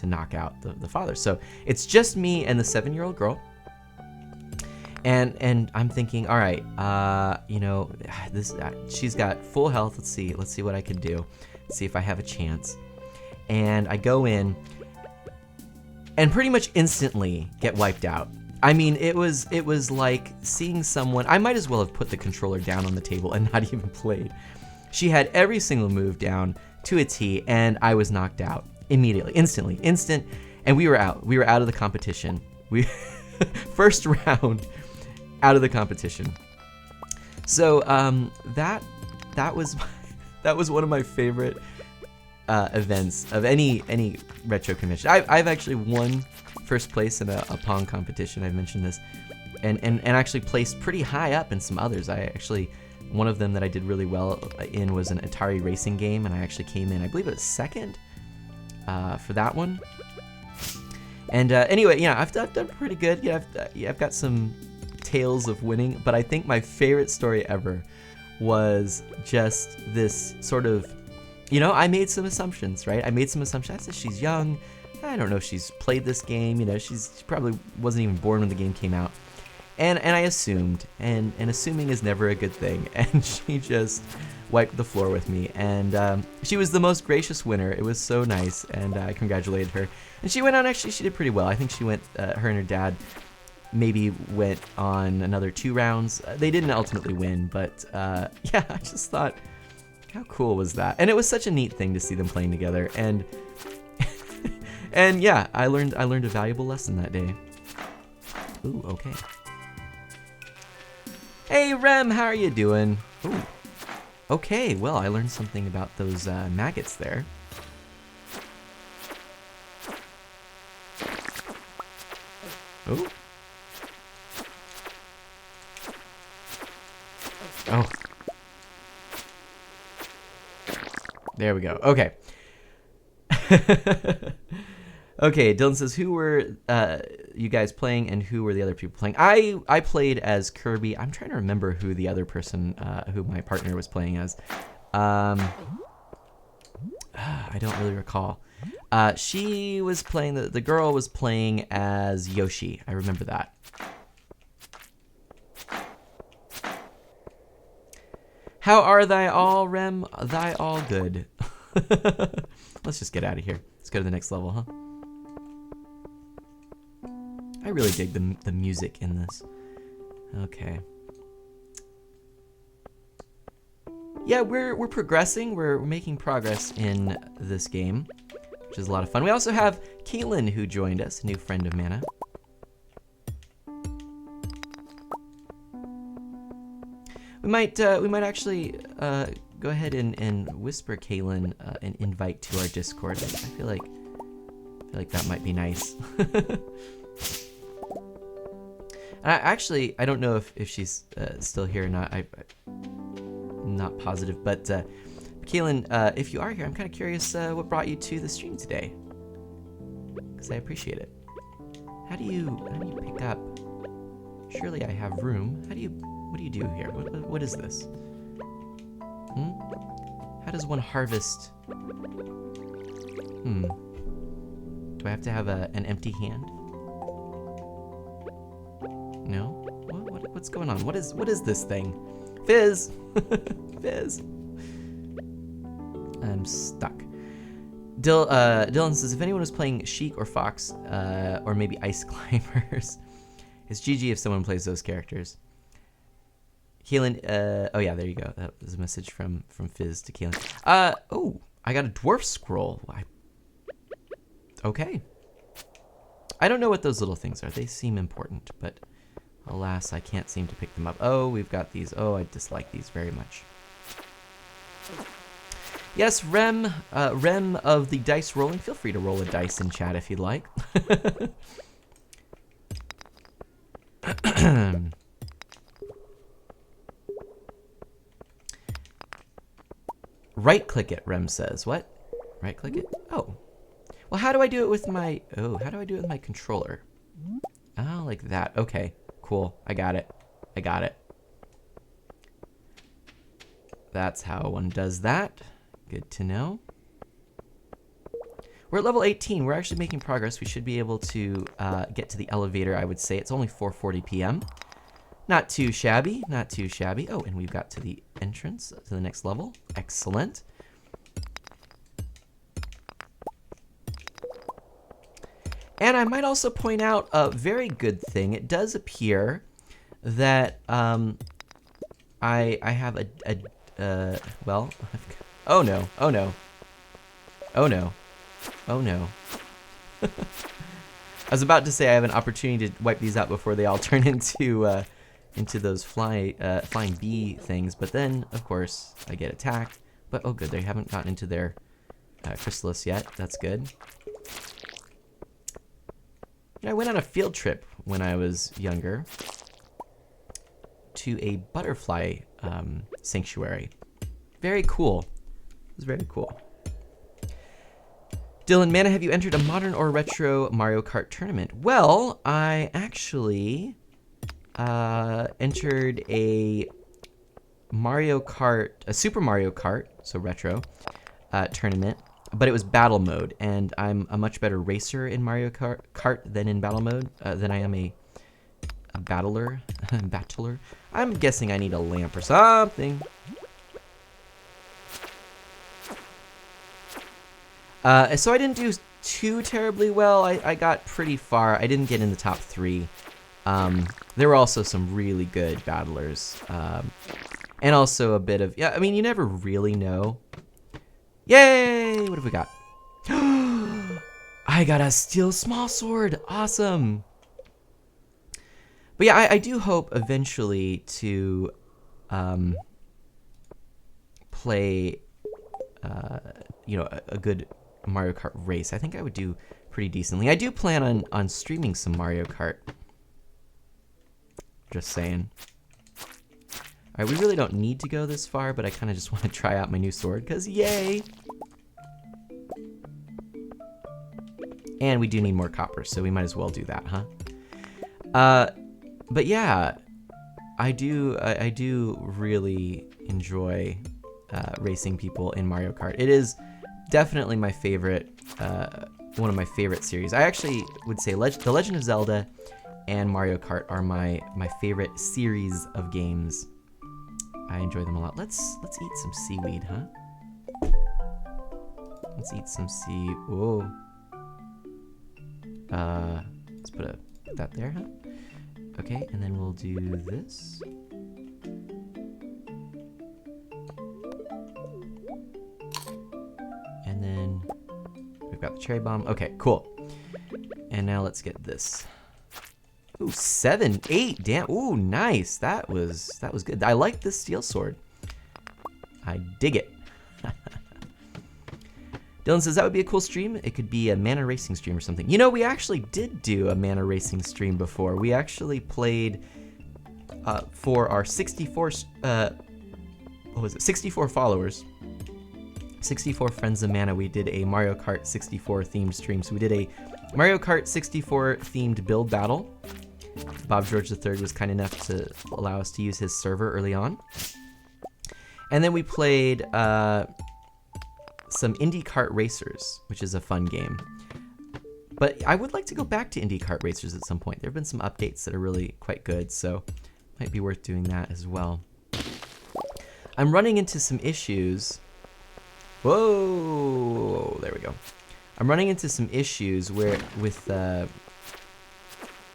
knock out the father. So it's just me and the 7-year-old girl. And I'm thinking, all right, she's got full health. Let's see what I can do. See if I have a chance. And I go in and pretty much instantly get wiped out. I mean, it was like seeing someone. I might as well have put the controller down on the table and not even played. She had every single move down to a T, and I was knocked out immediately, instantly, and we were out. We were out of the competition. We first round out of the competition. So that was one of my favorite events of any retro convention. I've actually won first place in a Pong competition. I've mentioned this, and actually placed pretty high up in some others. One of them that I did really well in was an Atari racing game, and I actually came in, I believe it was second for that one. And anyway, I've done pretty good. I've got some tales of winning, but I think my favorite story ever was just this sort of, I made some assumptions, right? I said she's young. I don't know if she's played this game. She probably wasn't even born when the game came out. And I assumed, and assuming is never a good thing. And she just wiped the floor with me. And she was the most gracious winner. It was so nice, and I congratulated her. And she went on, actually, she did pretty well. I think she went, her and her dad maybe went on another 2 rounds. They didn't ultimately win, but I just thought, how cool was that? And it was such a neat thing to see them playing together. And and yeah, I learned a valuable lesson that day. Ooh, okay. Hey Rem, how are you doing? Ooh. Okay, well, I learned something about those maggots there. Ooh. Oh. There we go. Okay. Okay, Dylan says, who were you guys playing and who were the other people playing? I played as Kirby. I'm trying to remember who the other person, who my partner was playing as. I don't really recall. She was playing, the girl was playing as Yoshi. I remember that. How are thy all, Rem? Thy all good. Let's just get out of here. Let's go to the next level, huh? I really dig the music in this. Okay. Yeah, we're progressing. We're making progress in this game, which is a lot of fun. We also have Keelan, who joined us, a new friend of Mana. We might actually go ahead and whisper Kaylin an invite to our Discord. I feel like that might be nice. I don't know if she's still here or not. I'm not positive, but Kaylin, if you are here, I'm kind of curious what brought you to the stream today, because I appreciate it. How do you pick up? Surely I have room. What do you do here? What is this? How does one harvest? Do I have to have an empty hand? No? What's going on? What is this thing? Fizz! Fizz! I'm stuck. Dylan says, if anyone was playing Sheik or Fox, or maybe Ice Climbers, it's GG if someone plays those characters. Keelan, oh yeah, there you go. That was a message from Fizz to Keelan. Oh, I got a dwarf scroll. Okay. I don't know what those little things are. They seem important, but alas, I can't seem to pick them up. Oh, we've got these. Oh, I dislike these very much. Yes, Rem of the dice rolling. Feel free to roll a dice in chat if you'd like. Right click it, Rem says. What? Right click it? Oh. Well, how do I do it with my controller? Oh, like that. Okay. Cool. I got it. That's how one does that. Good to know. We're at level 18. We're actually making progress. We should be able to get to the elevator, I would say. It's only 4:40 p.m. Not too shabby. Oh, and we've got to the entrance to the next level. Excellent. And I might also point out a very good thing. It does appear that I have well, oh no. I was about to say I have an opportunity to wipe these out before they all turn into those flying bee things, but then of course I get attacked. But oh good, they haven't gotten into their chrysalis yet. That's good. I went on a field trip when I was younger to a butterfly sanctuary. Very cool. It was very cool. Dylan, Mana, have you entered a modern or retro Mario Kart tournament? Well, I actually entered a Super Mario Kart, so retro, tournament, but it was battle mode, and I'm a much better racer in Mario Kart than in battle mode, than I am a battler. Battler. I'm guessing I need a lamp or something. So I didn't do too terribly well. I got pretty far. I didn't get in the top 3. There were also some really good battlers, and also a bit of, I mean, you never really know. Yay! What have we got? I got a steel small sword. Awesome. But yeah, I do hope eventually to play, a good Mario Kart race. I think I would do pretty decently. I do plan on streaming some Mario Kart. Just saying. All right, we really don't need to go this far, but I kind of just want to try out my new sword, because yay! And we do need more copper, so we might as well do that, huh? But yeah, I do really enjoy racing people in Mario Kart. It is definitely my favorite, one of my favorite series. I actually would say The Legend of Zelda and Mario Kart are my favorite series of games. I enjoy them a lot. Let's eat some seaweed, huh? Let's eat some Whoa. Let's put that there, huh? Okay, and then we'll do this. And then we've got the cherry bomb. Okay, cool. And now let's get this. Ooh, Ooh, 7, 8. Damn. Ooh, nice. That was good. I like this steel sword. I dig it. Dylan says that would be a cool stream. It could be a mana racing stream or something. You know, we actually did do a mana racing stream before. We actually played for our 64 what was it? 64 followers. 64 friends of mana. We did a Mario Kart 64 themed stream. So we did a Mario Kart 64 themed build battle. Bob George III was kind enough to allow us to use his server early on. And then we played some Indy Kart Racers, which is a fun game. But I would like to go back to Indy Kart Racers at some point. There have been some updates that are really quite good, so might be worth doing that as well. I'm running into some issues. Whoa, there we go. I'm running into some issues where with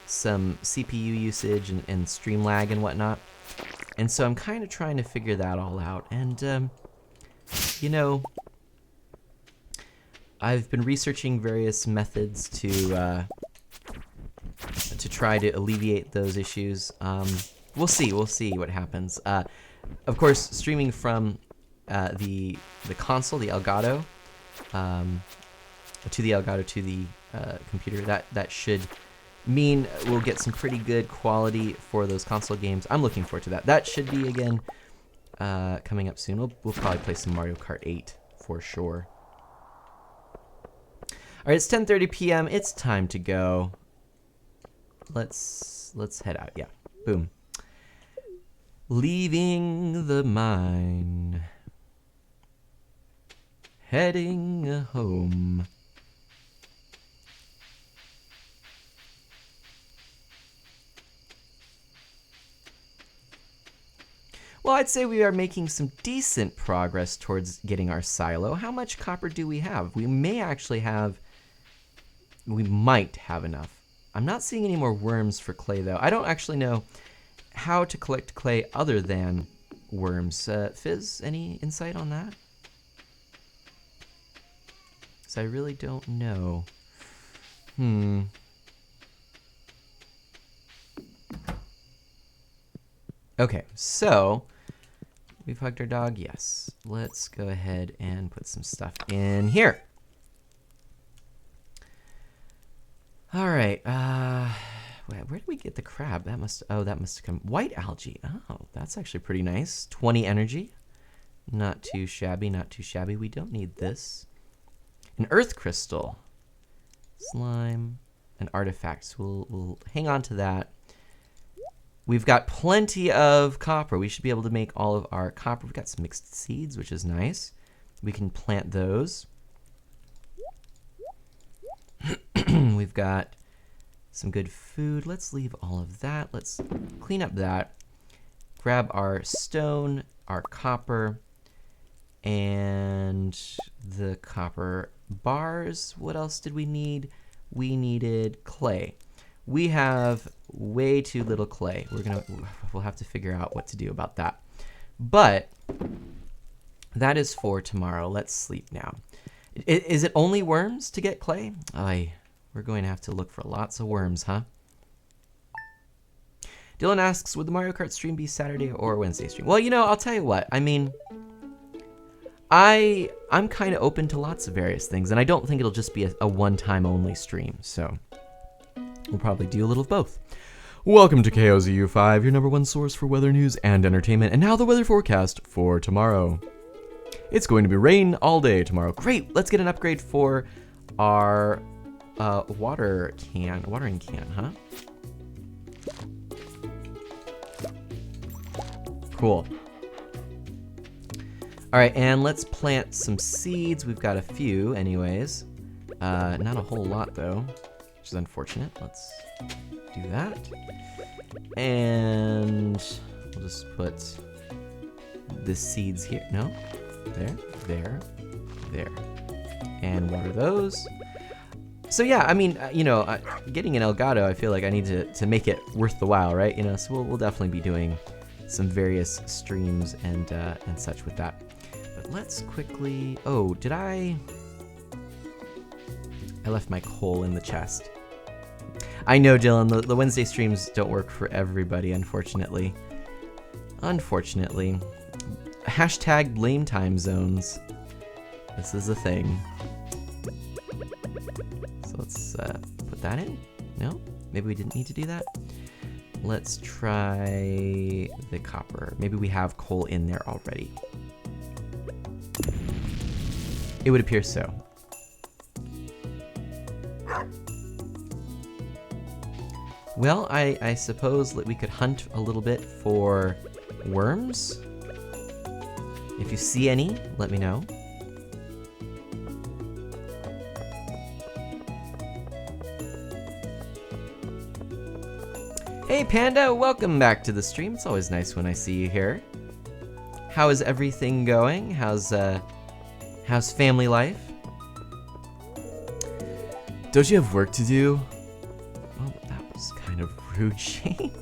some CPU usage and stream lag and whatnot. And so I'm kind of trying to figure that all out. And, you know, I've been researching various methods to try to alleviate those issues. We'll see what happens. Of course, streaming from the console, the Elgato, to the Elgato to the computer, that should mean we'll get some pretty good quality for those console games. I'm looking forward to that. That should be again coming up soon. We'll probably play some Mario Kart 8 for sure. All right, it's 10:30 p.m. It's time to go. Let's head out. Yeah, boom. Leaving the mine, heading home. Well, I'd say we are making some decent progress towards getting our silo. How much copper do we have? We might have enough. I'm not seeing any more worms for clay, though. I don't actually know how to collect clay other than worms. Fizz, any insight on that? Because I really don't know. Okay, so we've hugged our dog. Yes. Let's go ahead and put some stuff in here. All right. Where did we get the crab? That must have come. White algae. Oh, that's actually pretty nice. 20 energy. Not too shabby, not too shabby. We don't need this. An earth crystal. Slime. An artifact. So we'll hang on to that. We've got plenty of copper. We should be able to make all of our copper. We've got some mixed seeds, which is nice. We can plant those. We've got some good food. Let's leave all of that. Let's clean up that. Grab our stone, our copper, and the copper bars. What else did we need? We needed clay. We have way too little clay. We'll have to figure out what to do about that. But that is for tomorrow. Let's sleep now. Is it only worms to get clay? We're going to have to look for lots of worms, huh? Dylan asks, would the Mario Kart stream be Saturday or Wednesday stream? Well, you know, I'll tell you what. I mean, I'm kind of open to lots of various things, and I don't think it'll just be a one-time only stream, so we'll probably do a little of both. Welcome to KOZU5, your #1 source for weather news and entertainment, and now the weather forecast for tomorrow. It's going to be rain all day tomorrow. Great, let's get an upgrade for our watering can, huh? Cool. All right, and let's plant some seeds. We've got a few anyways. Not a whole lot though, which is unfortunate. Let's do that. And we'll just put the seeds here. No, there. And water those. So yeah, I mean, you know, getting an Elgato, I feel like I need to make it worth the while, right? You know, so we'll definitely be doing some various streams and such with that. But let's quickly. Oh, did I left my coal in the chest. I know, Dylan, the Wednesday streams don't work for everybody, unfortunately. Unfortunately. Hashtag blame time zones. This is a thing. So let's put that in. No? Maybe we didn't need to do that? Let's try the copper. Maybe we have coal in there already. It would appear so. Well, I suppose that we could hunt a little bit for worms. If you see any, let me know. Hey Panda, welcome back to the stream. It's always nice when I see you here. How is everything going? How's family life? Don't you have work to do? Well, that was kind of rude, Shane.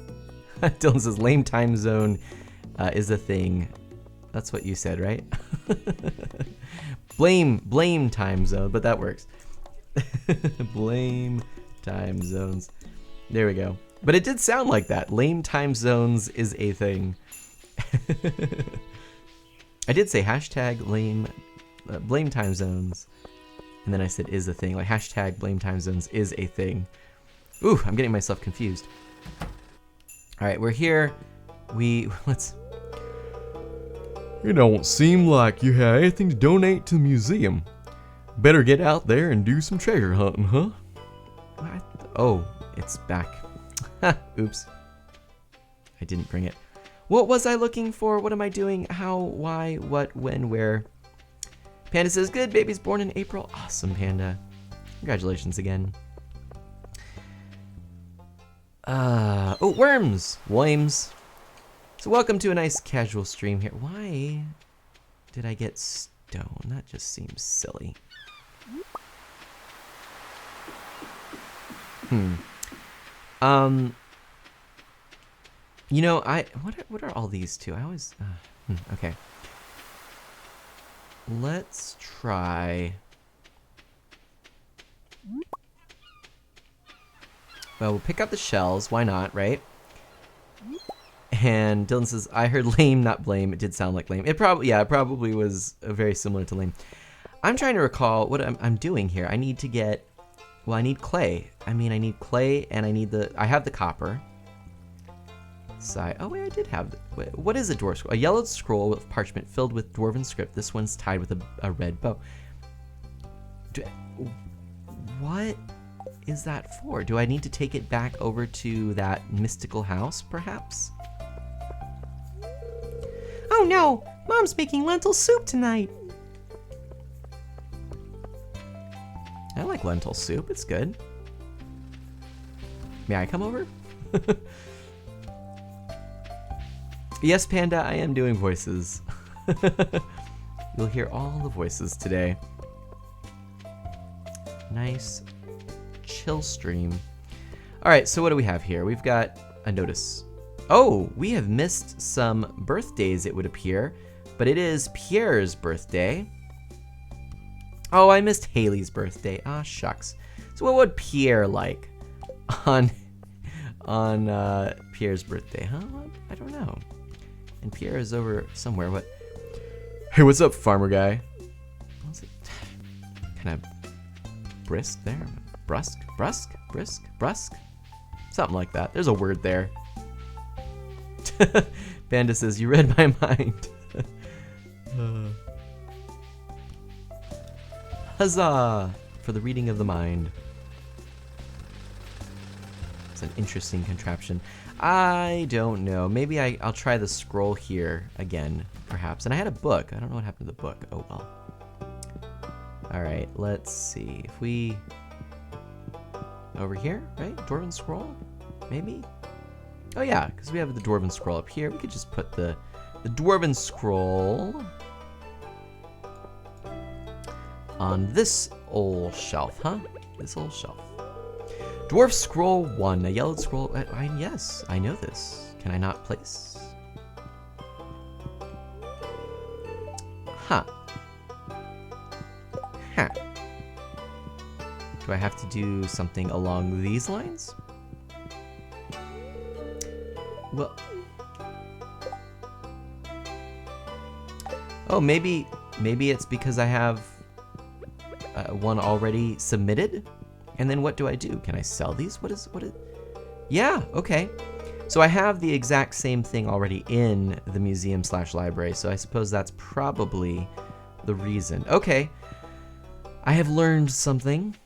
Dylan says lame time zone is a thing. That's what you said, right? blame time zone, but that works. Blame time zones. There we go. But it did sound like that. Lame time zones is a thing. I did say hashtag blame time zones. And then I said is a thing. Like hashtag blame time zones is a thing. Ooh, I'm getting myself confused. All right, we're here. Let's... You don't seem like you have anything to donate to the museum. Better get out there and do some treasure hunting, huh? What? Oh, it's back. Oops. I didn't bring it. What was I looking for? What am I doing? How? Why? What? When? Where? Panda says, good, baby's born in April. Awesome, Panda. Congratulations again. Oh, worms! Worms. So welcome to a nice casual stream here. Why did I get stone? That just seems silly. You know, what are all these two? I always, okay. Let's try. Well, we'll pick up the shells. Why not, right? And Dylan says, I heard lame, not blame. It did sound like lame. It probably was very similar to lame. I'm trying to recall what I'm doing here. I need to get, well, I need clay. I need clay and I have the copper. Oh wait, I did have, what is a dwarf scroll? A yellowed scroll with parchment filled with dwarven script. This one's tied with a red bow. What is that for? Do I need to take it back over to that mystical house, perhaps? Oh no, Mom's making lentil soup tonight. I like lentil soup, it's good. May I come over? Yes, Panda, I am doing voices. You'll hear all the voices today. Nice, chill stream. All right, so what do we have here? We've got a notice. Oh, we have missed some birthdays, it would appear, but it is Pierre's birthday. Oh, I missed Haley's birthday. Ah, shucks. So what would Pierre like on Pierre's birthday? Huh? I don't know. And Pierre is over somewhere. What? Hey, what's up, farmer guy? What's it? Kind of brisk there? Brusque? Something like that. There's a word there. Panda says, you read my mind. Huzzah for the reading of the mind. It's an interesting contraption. I don't know. Maybe I'll try the scroll here again, perhaps. And I had a book. I don't know what happened to the book. Oh, well. All right, let's see. If we... Over here, right? Dwarven scroll? Maybe? Oh, yeah, because we have the Dwarven scroll up here. We could just put the Dwarven scroll on this old shelf, huh? This old shelf. Dwarf scroll 1, a yellowed scroll. Yes, I know this. Can I not place? Huh. Huh. Do I have to do something along these lines? Well, oh, maybe it's because I have one already submitted. And then what do I do? Can I sell these? What is? Yeah, okay. So I have the exact same thing already in the museum/library, so I suppose that's probably the reason. Okay, I have learned something,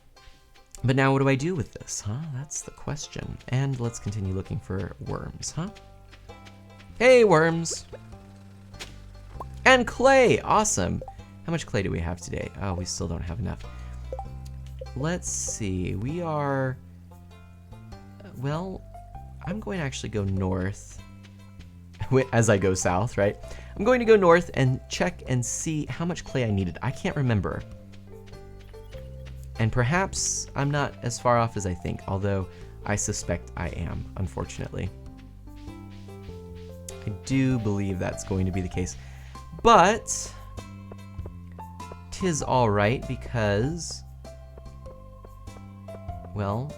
but now what do I do with this, huh? That's the question. And let's continue looking for worms, huh? Hey, worms! And clay, awesome. How much clay do we have today? Oh, we still don't have enough. Let's see, we are, well, I'm going to actually go north as I go south, right? I'm going to go north and check and see how much clay I needed. I can't remember. And perhaps I'm not as far off as I think, although I suspect I am, unfortunately. I do believe that's going to be the case. But 'tis all right because, well,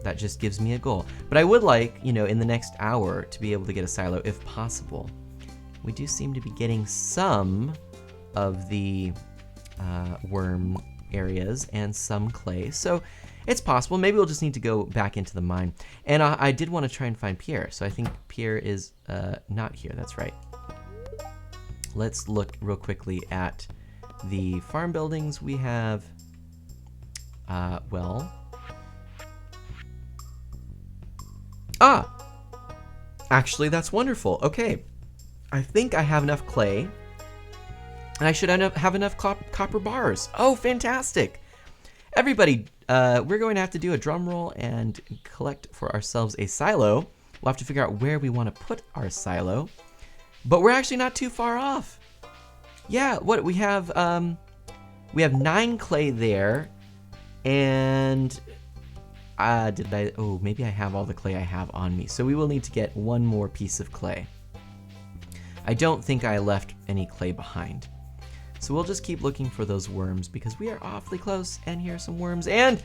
that just gives me a goal. But I would like, you know, in the next hour to be able to get a silo if possible. We do seem to be getting some of the worm areas and some clay, so it's possible. Maybe we'll just need to go back into the mine. And I did want to try and find Pierre, so I think Pierre is not here. That's right. Let's look real quickly at the farm buildings. We have, well, actually that's wonderful. Okay, I think I have enough clay, and I should have enough copper bars. Oh, fantastic. Everybody, we're going to have to do a drum roll and collect for ourselves a silo. We'll have to figure out where we want to put our silo, but we're actually not too far off. Yeah, what we have 9 clay there, and oh, maybe I have all the clay I have on me. So we will need to get one more piece of clay. I don't think I left any clay behind. So we'll just keep looking for those worms because we are awfully close. And here are some worms. And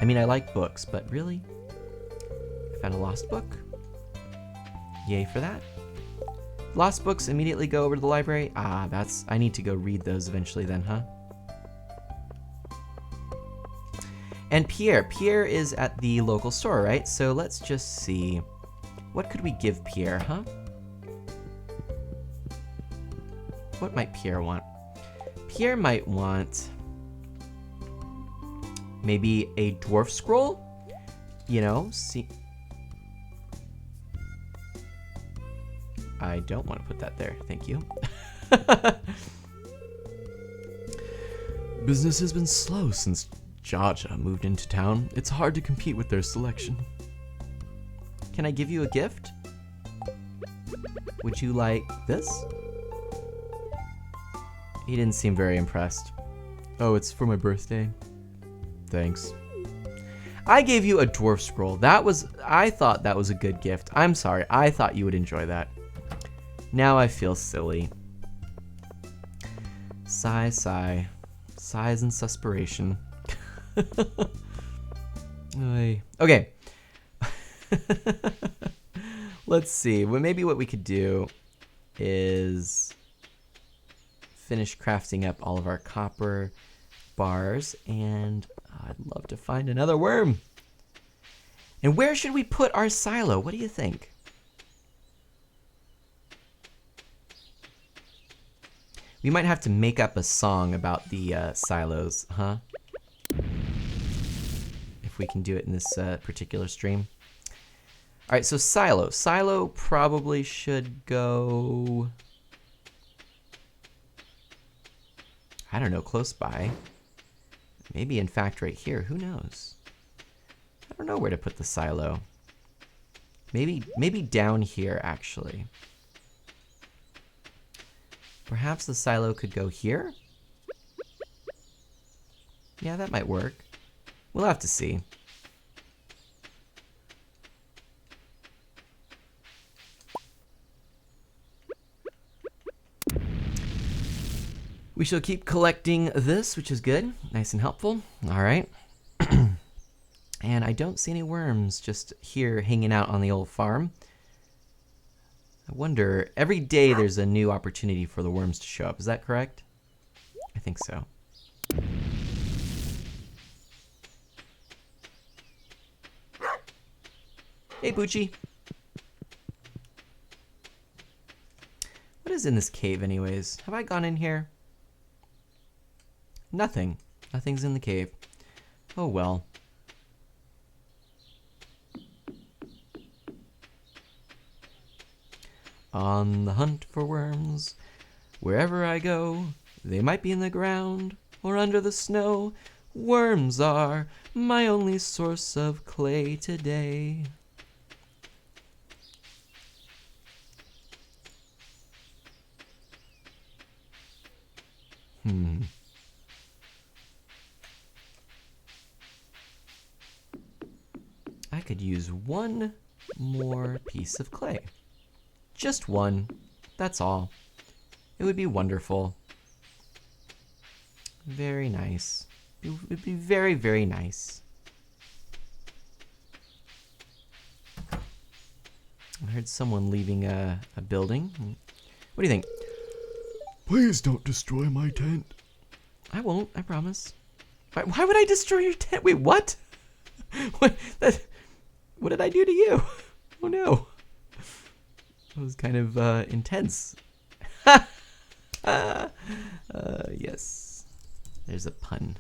I mean, I like books, but really? I found a lost book. Yay for that. Lost books immediately go over to the library. I need to go read those eventually then, huh? And Pierre is at the local store, right? So let's just see. What could we give Pierre, huh? What might Pierre want? Pierre might want maybe a dwarf scroll? You know, see. I don't want to put that there, thank you. Business has been slow since Jaja moved into town. It's hard to compete with their selection. Can I give you a gift? Would you like this? He didn't seem very impressed. Oh, it's for my birthday? Thanks. I gave you a dwarf scroll. I thought that was a good gift. I'm sorry, I thought you would enjoy that. Now I feel silly. Sigh, sigh. Sighs and suspiration. Okay. Let's see. Well, maybe what we could do is finish crafting up all of our copper bars, and I'd love to find another worm. And where should we put our silo? What do you think? We might have to make up a song about the silos, huh? If we can do it in this particular stream. All right, so silo. Silo probably should go, I don't know, close by. Maybe in fact right here, who knows? I don't know where to put the silo. Maybe down here actually. Perhaps the silo could go here? Yeah, that might work. We'll have to see. We shall keep collecting this, which is good. Nice and helpful. All right. And I don't see any worms just here hanging out on the old farm. I wonder, every day there's a new opportunity for the worms to show up. Is that correct? I think so. Hey, Poochie. What is in this cave anyways? Have I gone in here? Nothing. Nothing's in the cave. Oh well. On the hunt for worms, wherever I go, they might be in the ground or under the snow. Worms are my only source of clay today. I could use one more piece of clay. Just one. That's all. It would be wonderful. Very nice. It would be very, very nice. I heard someone leaving a building. What do you think? Please don't destroy my tent. I won't, I promise. Why would I destroy your tent? Wait, what? What did I do to you? Oh no. That was kind of intense. Yes. There's a pun.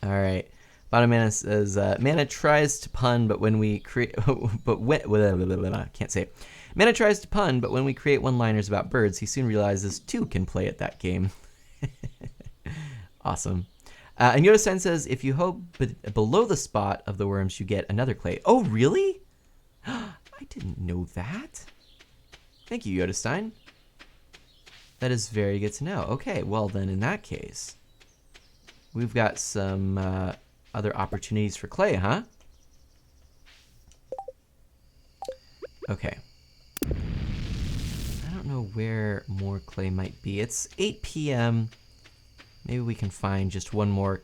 All right. Bottom Mana says, Mana tries to pun, but when we create, can't say it. Mana tries to pun, but when we create one-liners about birds, he soon realizes two can play at that game. Awesome. And Yoda-san says, if you hope below the spot of the worms, you get another clay. Oh, really? I didn't know that. Thank you, Yoda-stein. That is very good to know. Okay, well then in that case, we've got some other opportunities for clay, huh? Okay. I don't know where more clay might be. It's 8 p.m. Maybe we can find just one more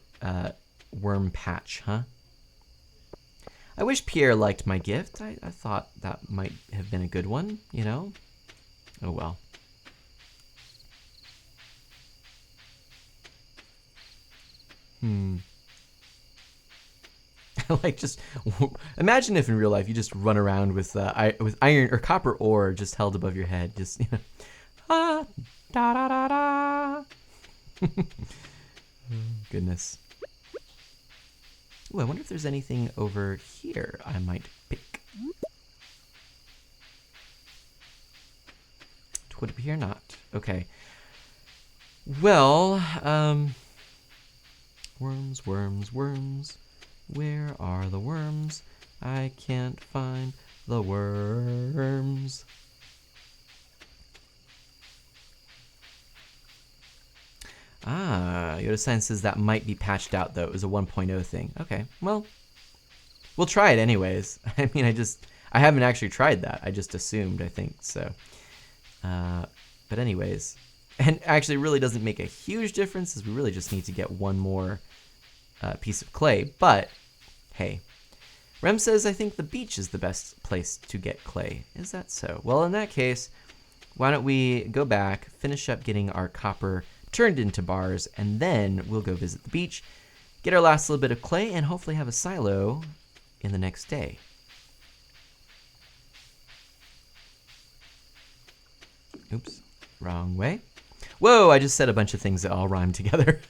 worm patch, huh? I wish Pierre liked my gift. I thought that might have been a good one, you know? Oh well. Like, just imagine if in real life you just run around with iron or copper ore just held above your head, just you know, da da da da. Goodness. Ooh, I wonder if there's anything over here I might pick. Would appear not. Okay. Well, worms, worms, worms. Where are the worms? I can't find the worms. Ah, Yoda-san says that might be patched out though. It was a 1.0 thing. Okay, well, we'll try it anyways. I mean, I haven't actually tried that. I just assumed, I think, so. But anyways, and actually it really doesn't make a huge difference as we really just need to get one more piece of clay, but hey. Rem says, I think the beach is the best place to get clay. Is that so? Well, in that case, why don't we go back, finish up getting our copper turned into bars, and then we'll go visit the beach, get our last little bit of clay, and hopefully have a silo in the next day. Oops, wrong way. Whoa, I just said a bunch of things that all rhyme together.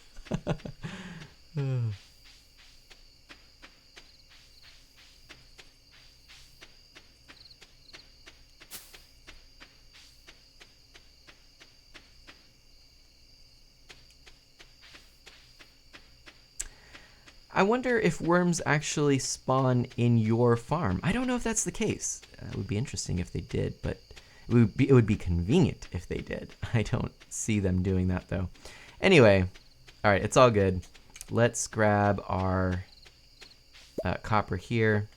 I wonder if worms actually spawn in your farm. I don't know if that's the case. It would be interesting if they did, but it would be convenient if they did. I don't see them doing that though. Anyway, all right, it's all good. Let's grab our copper here.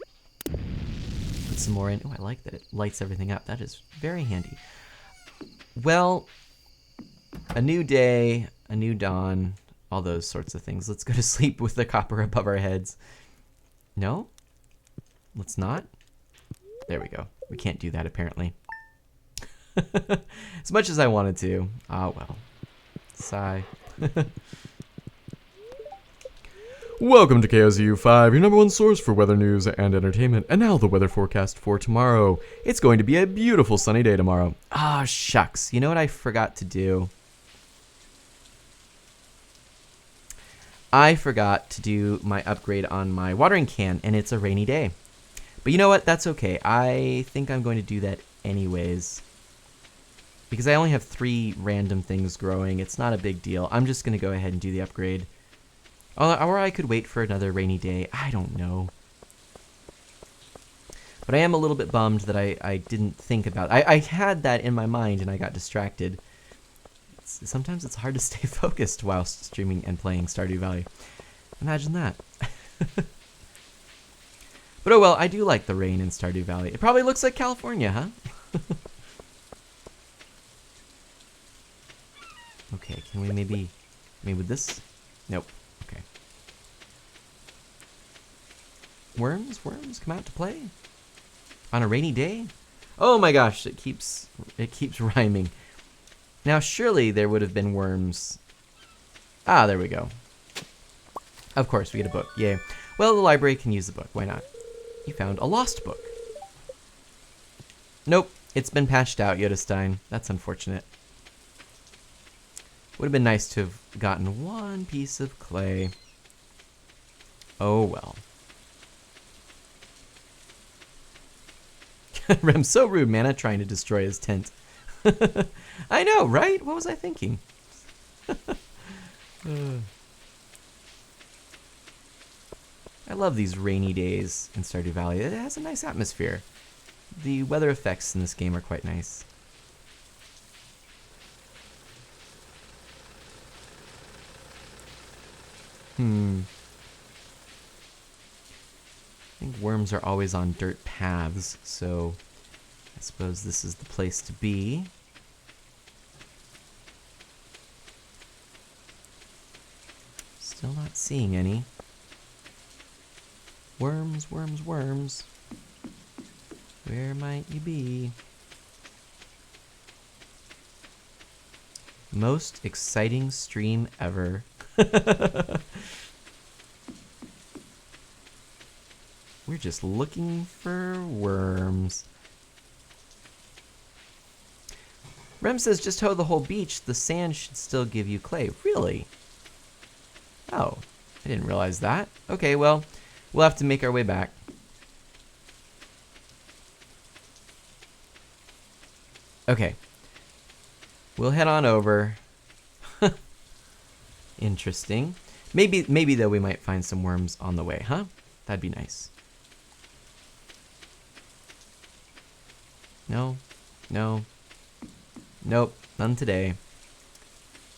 Put some more in. Oh, I like that it lights everything up. That is very handy. Well, a new day, a new dawn. all those sorts of things. Let's go to sleep with the copper above our heads. No? Let's not? There we go. We can't do that apparently. As much as I wanted to. Ah, well. Sigh. Welcome to KOZU5, your number one source for weather news and entertainment. And now the weather forecast for tomorrow. It's going to be a beautiful sunny day tomorrow. Ah, shucks. You know what I forgot to do? I forgot to do my upgrade on my watering can, and it's a rainy day. But you know what? That's okay. I think I'm going to do that anyways. Because I only have 3 random things growing. It's not a big deal. I'm just going to go ahead and do the upgrade. Or I could wait for another rainy day. I don't know. But I am a little bit bummed that I didn't think about it. I had that in my mind and I got distracted. Sometimes it's hard to stay focused while streaming and playing Stardew Valley. Imagine that. But oh well, I do like the rain in Stardew Valley. It probably looks like California, huh? Okay, can we maybe with this? Nope. Okay. Worms, come out to play on a rainy day. Oh my gosh, it keeps rhyming. Now surely there would have been worms. Ah, there we go. Of course, we get a book. Yay. Well, the library can use the book. Why not? You found a lost book. Nope, it's been patched out, Yodestein. That's unfortunate. Would have been nice to have gotten 1 piece of clay. Oh well. Rem's so rude, Mana trying to destroy his tent. I know, right? What was I thinking? I love these rainy days in Stardew Valley. It has a nice atmosphere. The weather effects in this game are quite nice. I think worms are always on dirt paths, so I suppose this is the place to be. Still not seeing any. Worms, worms, worms. Where might you be? Most exciting stream ever. We're just looking for worms. Rem says just hoe the whole beach. The sand should still give you clay. Really? Oh, I didn't realize that. Okay, well, we'll have to make our way back. Okay. We'll head on over. Interesting. Maybe though we might find some worms on the way, huh? That'd be nice. No. No. Nope, none today.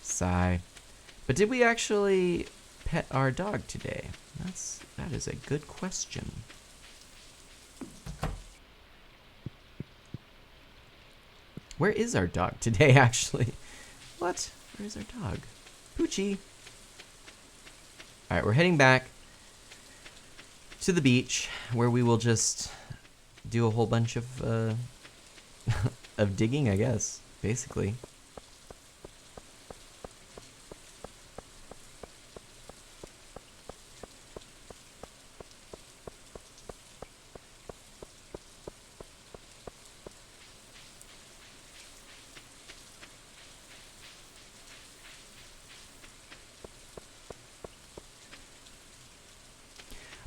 Sigh. But did we actually pet our dog today? That is a good question. Where is our dog today, actually? What? Where is our dog? Poochie. Alright, we're heading back to the beach, where we will just do a whole bunch of of digging, I guess, basically.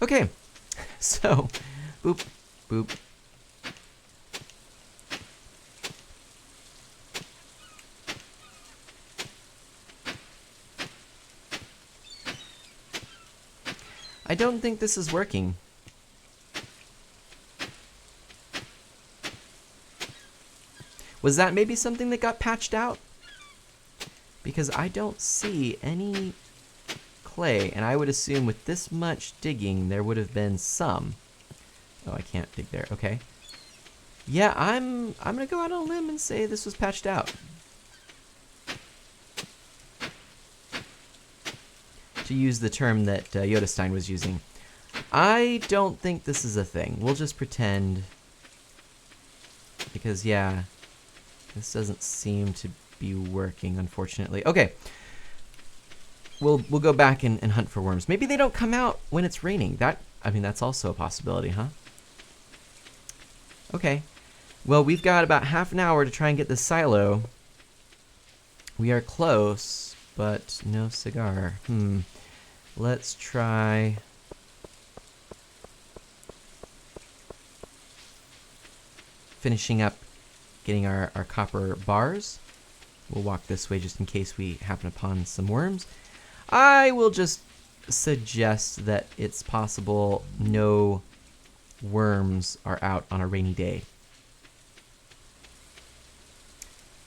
Okay, so, boop, boop. I don't think this is working. Was that maybe something that got patched out? Because I don't see any clay, and I would assume with this much digging there would have been some. Oh, I can't dig there. Okay. Yeah, I'm gonna go out on a limb and say this was patched out. to use the term that Yodestein was using. I don't think this is a thing. We'll just pretend, because yeah, this doesn't seem to be working, unfortunately. Okay, we'll go back and hunt for worms. Maybe they don't come out when it's raining. I mean, that's also a possibility, huh? Okay, well, we've got about half an hour to try and get this silo. We are close, but no cigar. Let's try... finishing up getting our copper bars. We'll walk this way just in case we happen upon some worms. I will just suggest that it's possible no worms are out on a rainy day.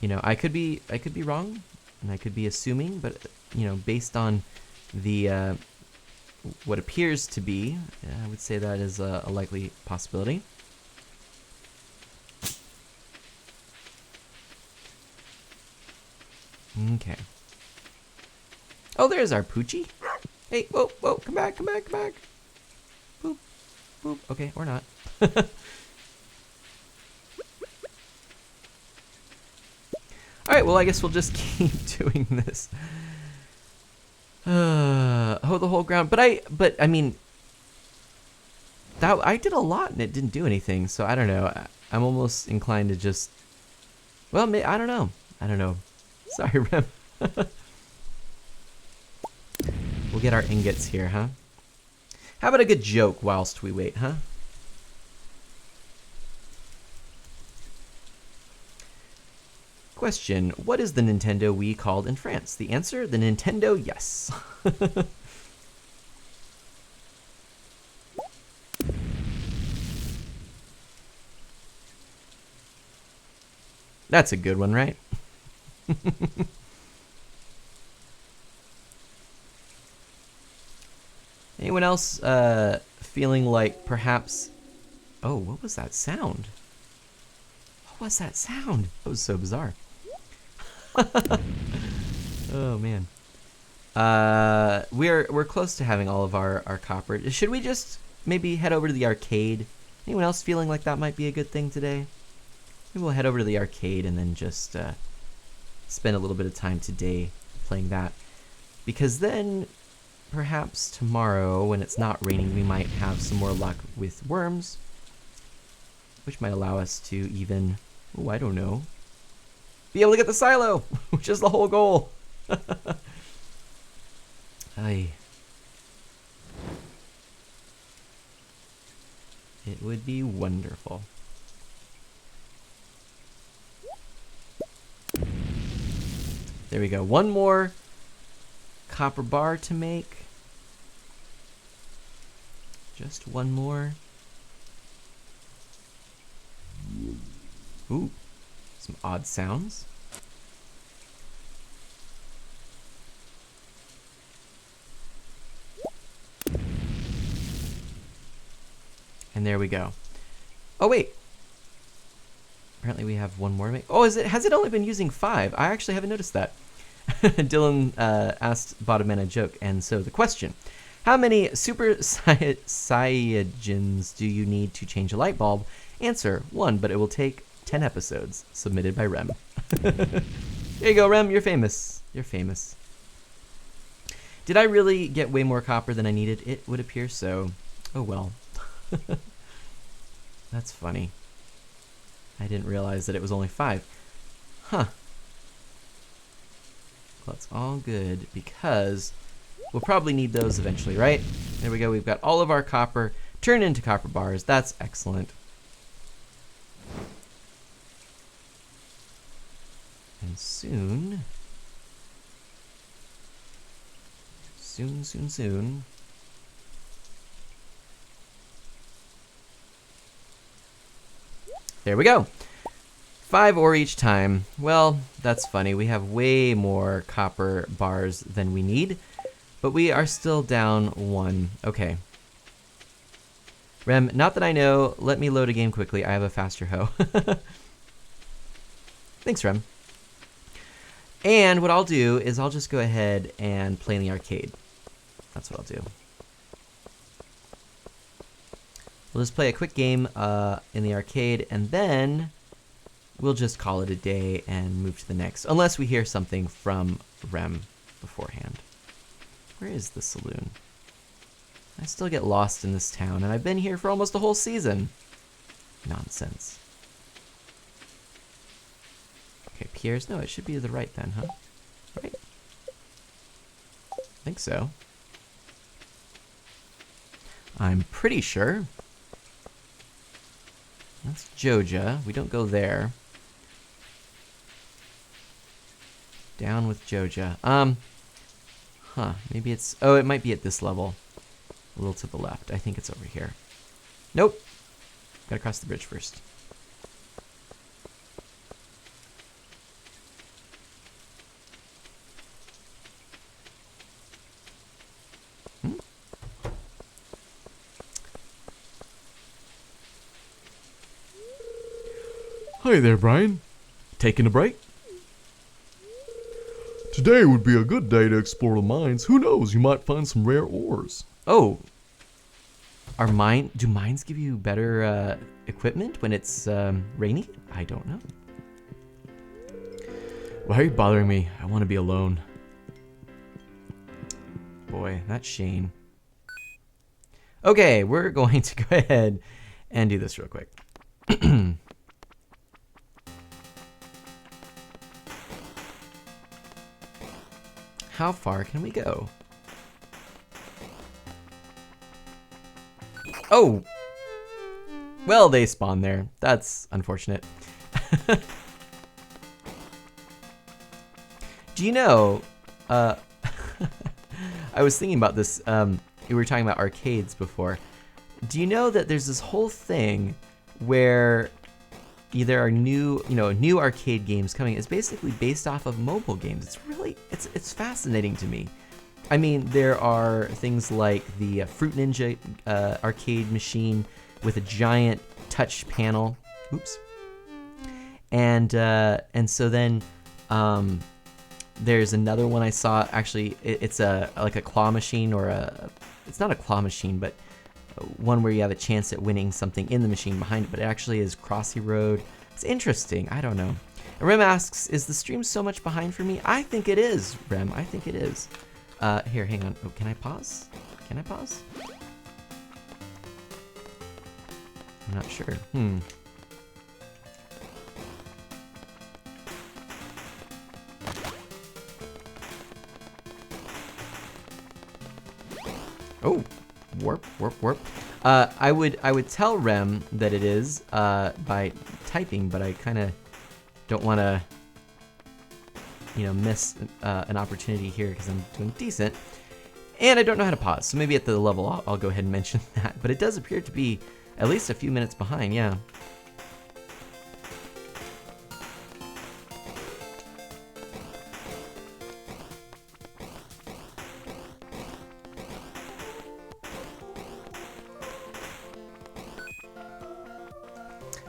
You know, I could be wrong, and I could be assuming, but you know, based on the what appears to be, I would say that is a likely possibility. Okay. Oh, there's our Poochie. Hey, whoa, whoa, come back, come back, come back. Boop, boop. Okay, or not. Alright, well, I guess we'll just keep doing this. Hoe the whole ground. But I mean, I did a lot and it didn't do anything, so I don't know. I'm almost inclined to just, well, I don't know. I don't know. Sorry, Rem. We'll get our ingots here, huh? How about a good joke whilst we wait, huh? Question, what is the Nintendo Wii called in France? The answer, the Nintendo Yes. That's a good one, right? Anyone else feeling like perhaps... Oh, what was that sound? What was that sound? That was so bizarre. Oh, man. We're close to having all of our copper. Should we just maybe head over to the arcade? Anyone else feeling like that might be a good thing today? Maybe we'll head over to the arcade and then just spend a little bit of time today playing that. Because then, perhaps tomorrow, when it's not raining, we might have some more luck with worms, which might allow us to even, oh, I don't know, be able to get the silo, which is the whole goal. Aye. It would be wonderful. There we go. One more copper bar to make. Just one more. Ooh, some odd sounds. And there we go. Oh wait. Apparently we have one more to make. Oh, has it only been using 5? I actually haven't noticed that. Dylan asked Bottomman a joke, and so the question: how many super Saiyajins do you need to change a light bulb? Answer: 1, but it will take 10 episodes. Submitted by Rem. There you go, Rem. You're famous. You're famous. Did I really get way more copper than I needed? It would appear so. Oh well. That's funny. I didn't realize that it was only 5. Huh. Well, it's all good because we'll probably need those eventually, right? There we go. We've got all of our copper turned into copper bars. That's excellent. And soon, there we go. 5 ore each time. Well, that's funny. We have way more copper bars than we need, but we are still down 1. Okay. Rem, not that I know. Let me load a game quickly. I have a faster hoe. Thanks, Rem. And what I'll do is I'll just go ahead and play in the arcade. That's what I'll do. We'll just play a quick game in the arcade, and then we'll just call it a day and move to the next, unless we hear something from Rem beforehand. Where is the saloon? I still get lost in this town, and I've been here for almost a whole season. Nonsense. Okay, Pierre's. No, it should be to the right then, huh? Right? I think so. I'm pretty sure. That's Joja. We don't go there. Down with Joja. Huh. Maybe it's... Oh, it might be at this level. A little to the left. I think it's over here. Nope. Gotta cross the bridge first. Hi there, Brian. Taking a break? Today would be a good day to explore the mines. Who knows, you might find some rare ores. Oh. Do mines give you better equipment when it's rainy? I don't know. Why are you bothering me? I want to be alone. Boy, that's Shane. Okay, we're going to go ahead and do this real quick. How far can we go? Oh! Well, they spawn there. That's unfortunate. Do you know, I was thinking about this, we were talking about arcades before. Do you know that there's this whole thing where there are new arcade games coming? It's basically based off of mobile games. It's really, it's fascinating to me. I mean, there are things like the Fruit Ninja arcade machine with a giant touch panel. Oops. And so then there's another one I saw. Actually, it's like a claw machine, or it's not a claw machine, but one where you have a chance at winning something in the machine behind it. But it actually is Crossy Road. It's interesting. I don't know. And Rem asks, is the stream so much behind for me? I think it is, Rem. I think it is. Here, hang on. Oh, can I pause? Can I pause? I'm not sure. Oh, warp. I would tell Rem that it is by typing, but I kind of don't want to, miss an opportunity here because I'm doing decent, and I don't know how to pause. So maybe at the level I'll go ahead and mention that. But it does appear to be at least a few minutes behind. Yeah.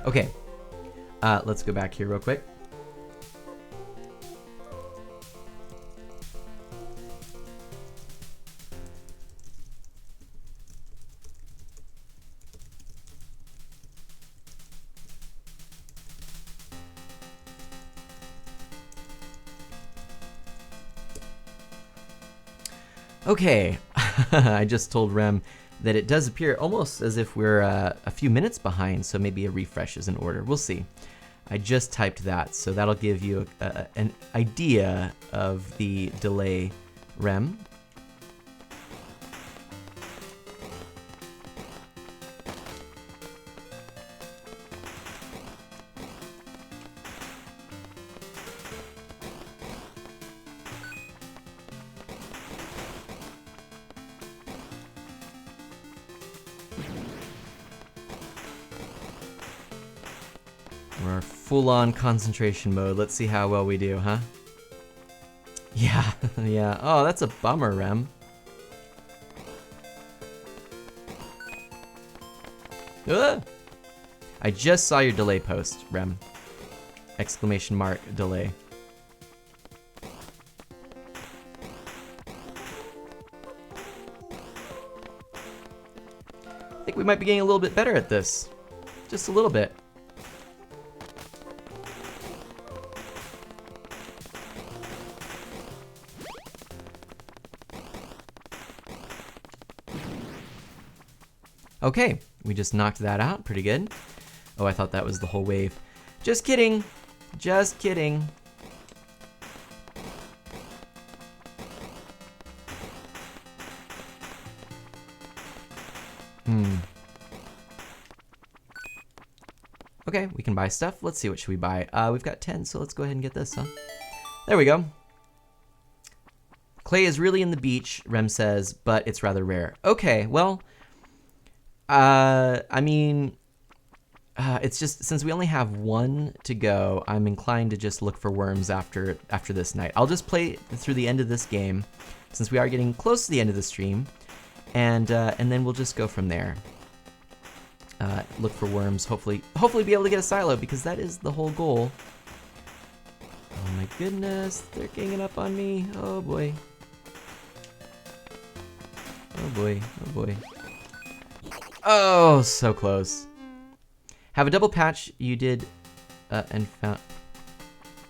Okay, let's go back here real quick. Okay, I just told Rem that it does appear almost as if we're a few minutes behind, so maybe a refresh is in order. We'll see. I just typed that, so that'll give you an idea of the delay, Rem. We're full-on concentration mode. Let's see how well we do, huh? Yeah, yeah. Oh, that's a bummer, Rem. Ah! I just saw your delay post, Rem. Exclamation mark delay. we might be getting a little bit better at this. Just a little bit. Okay, we just knocked that out. Pretty good. Oh, I thought that was the whole wave. Just kidding. Just kidding. Okay, we can buy stuff. Let's see, what should we buy? We've got 10, so let's go ahead and get this, huh? There we go. Clay is really in the beach, Rem says, but it's rather rare. Okay, well, I mean, it's just, since we only have one to go, I'm inclined to just look for worms after this night. I'll just play through the end of this game, since we are getting close to the end of the stream, and then we'll just go from there. Look for worms, hopefully be able to get a silo, because that is the whole goal. Oh my goodness, they're ganging up on me. Oh boy. Oh boy, oh boy. Oh, so close. Have a double patch you did and found...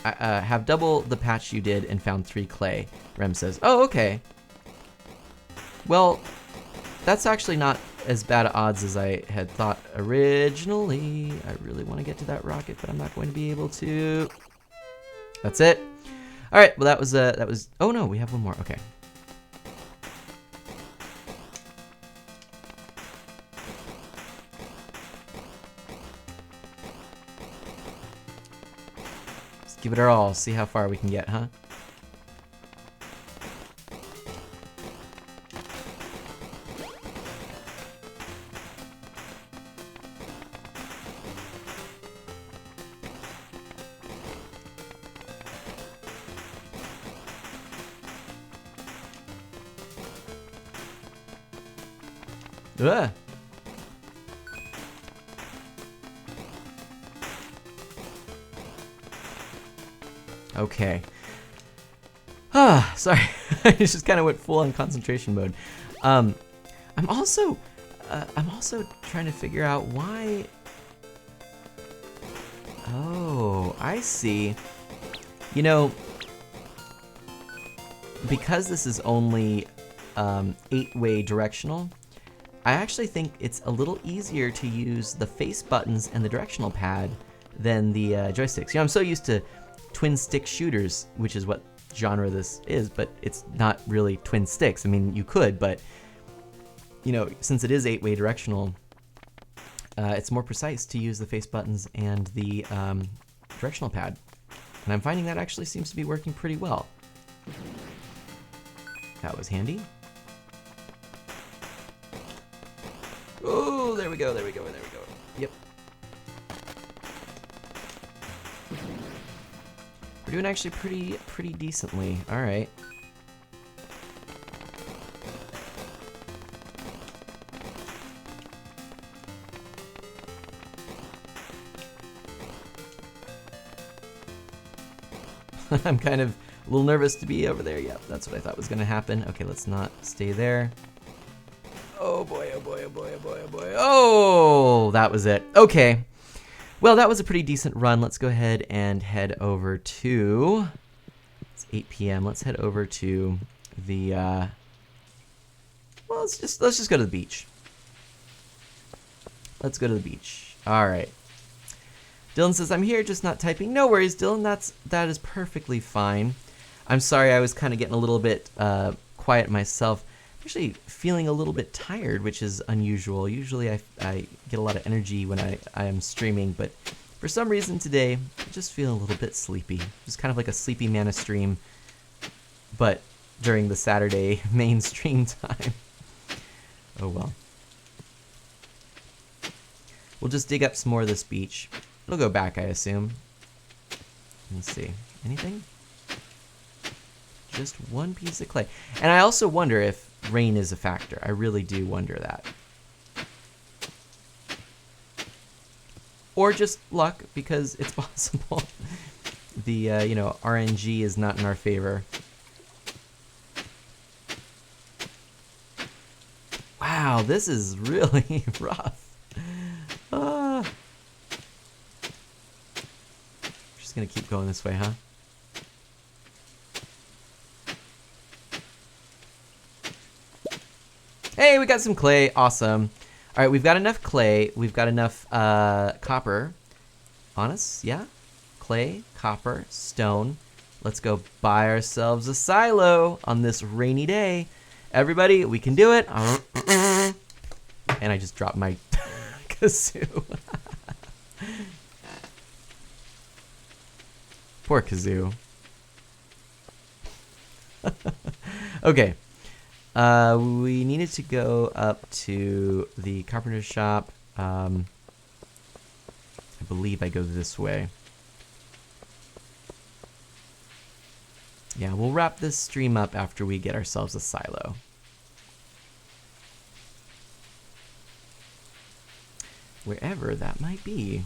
have double the patch you did and found 3 clay, Rem says. Oh, okay. Well, that's actually not as bad odds as I had thought originally. I really want to get to that rocket, but I'm not going to be able to. That's it. All right, well that was, oh no, we have one more, okay. Let's give it our all, see how far we can get, huh? Ugh. Okay. Ah, sorry. I just kind of went full on concentration mode. I'm also trying to figure out why. Oh, I see. You know, because this is only 8-way directional, I actually think it's a little easier to use the face buttons and the directional pad than the joysticks. You know, I'm so used to twin stick shooters, which is what genre this is, but it's not really twin sticks. I mean, you could, but you know, since it is 8-way directional, it's more precise to use the face buttons and the directional pad. And I'm finding that actually seems to be working pretty well. That was handy. Oh, there we go, there we go, there we go. Yep. We're doing actually pretty decently. All right. I'm kind of a little nervous to be over there. Yep, that's what I thought was gonna happen. Okay, let's not stay there. Oh boy, oh boy, oh boy, oh boy, oh boy. Oh, that was it. Okay. Well, that was a pretty decent run. Let's go ahead and head over to, it's 8 p.m. Let's head over to the, well, let's just go to the beach. Let's go to the beach. All right. Dylan says, I'm here, just not typing. No worries, Dylan. That is perfectly fine. I'm sorry, I was kind of getting a little bit quiet myself. I'm actually feeling a little bit tired, which is unusual. Usually I get a lot of energy when I am streaming, but for some reason today, I just feel a little bit sleepy. Just kind of like a sleepy mana stream, but during the Saturday main stream time. Oh well. We'll just dig up some more of this beach. It'll go back, I assume. Let's see. Anything? Just one piece of clay. And I also wonder if rain is a factor. I really do wonder that. Or just luck, because it's possible. The, you know, RNG is not in our favor. Wow, Wow, this is really rough. Just gonna keep going this way, huh? Hey, we got some clay. Awesome. All right, we've got enough clay. We've got enough copper on us. Yeah? Clay, copper, stone. Let's go buy ourselves a silo on this rainy day. Everybody, we can do it. And I just dropped my kazoo. Poor kazoo. Okay. We needed to go up to the carpenter's shop. I believe I go this way. Yeah, we'll wrap this stream up after we get ourselves a silo. Wherever that might be.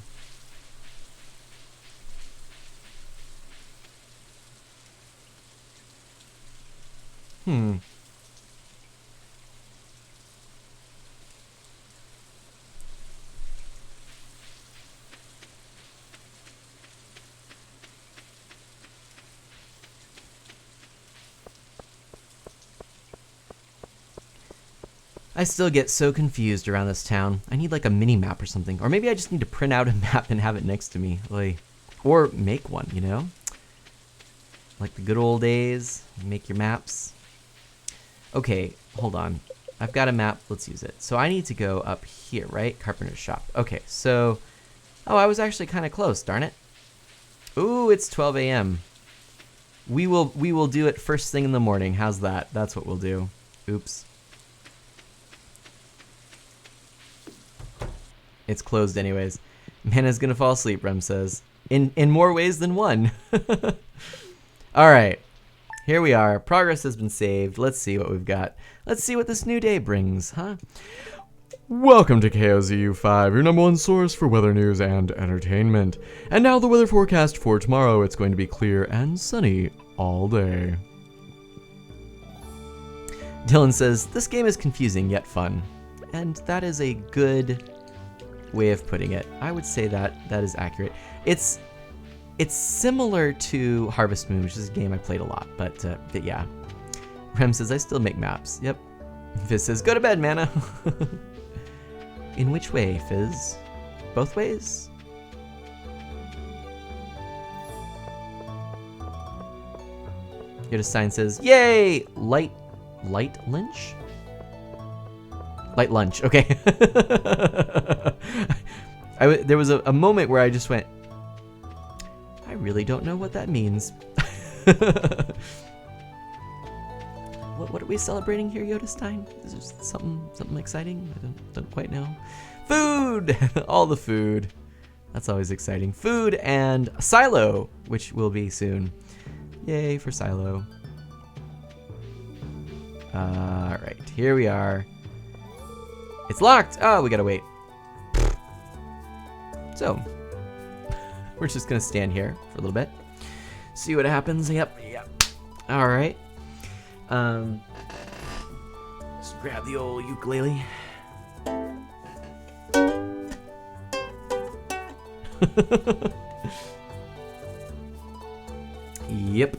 I still get so confused around this town. I need like a mini map or something. Or maybe I just need to print out a map and have it next to me. Like, or make one, you know? Like the good old days, make your maps. Okay, hold on. I've got a map, let's use it. So I need to go up here, right? Carpenter's shop. Okay, so, oh, I was actually kind of close, darn it. Ooh, it's 12 a.m. We will do it first thing in the morning. How's that? That's what we'll do. Oops. It's closed anyways. Mana's gonna fall asleep, Rem says. In more ways than one. Alright. Here we are. Progress has been saved. Let's see what we've got. Let's see what this new day brings, huh? Welcome to KOZU5, your #1 source for weather news and entertainment. And now the weather forecast for tomorrow. It's going to be clear and sunny all day. Dylan says, this game is confusing yet fun. And that is a good way of putting it. I would say that is accurate. It's similar to Harvest Moon, which is a game I played a lot, but yeah. Rem says, I still make maps. Yep. Fizz says, go to bed, Mana. In which way, Fizz? Both ways? Yoda Sign says, yay! Light lunch? Light lunch, okay. There was a moment where I just went, I really don't know what that means. What are we celebrating here, Yoda Stein? Is there something exciting? I don't quite know. Food! All the food. That's always exciting. Food and a silo, which will be soon. Yay for silo. Alright, here we are. It's locked! Oh, we gotta wait. So, we're just gonna stand here for a little bit. See what happens. Yep. Alright. Just grab the old ukulele. Yep.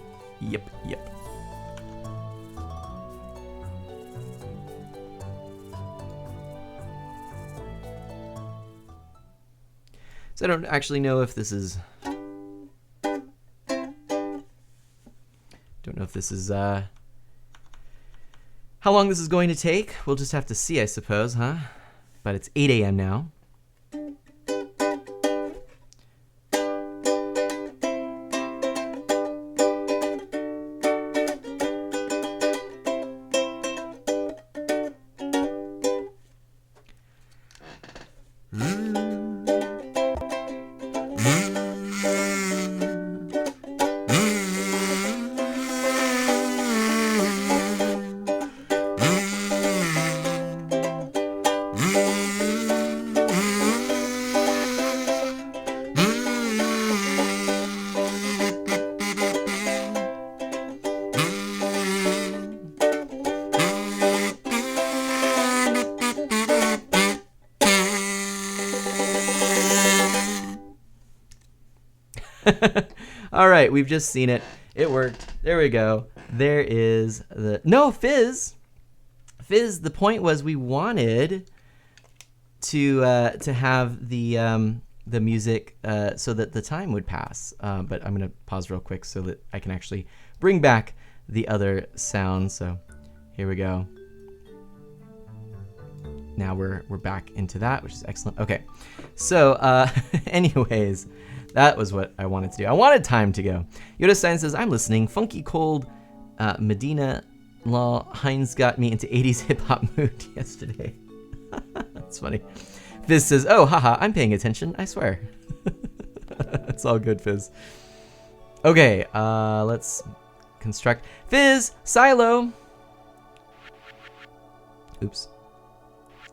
So I don't actually know if this is... Don't know if this is, how long this is going to take. We'll just have to see, I suppose, huh? But it's 8 a.m. now. All right, we've just seen it. It worked. There we go. There is the no Fizz. Fizz. The point was we wanted to have the music so that the time would pass. But I'm gonna pause real quick so that I can actually bring back the other sounds. So here we go. Now we're back into that, which is excellent. Okay, so anyways, that was what I wanted to do. I wanted time to go. Yoda Stein says, I'm listening. Funky Cold, Medina Law, Heinz got me into 80s hip-hop mood yesterday. That's funny. Fizz says, oh, haha, I'm paying attention, I swear. It's all good, Fizz. Okay, let's construct. Fizz, silo. Oops.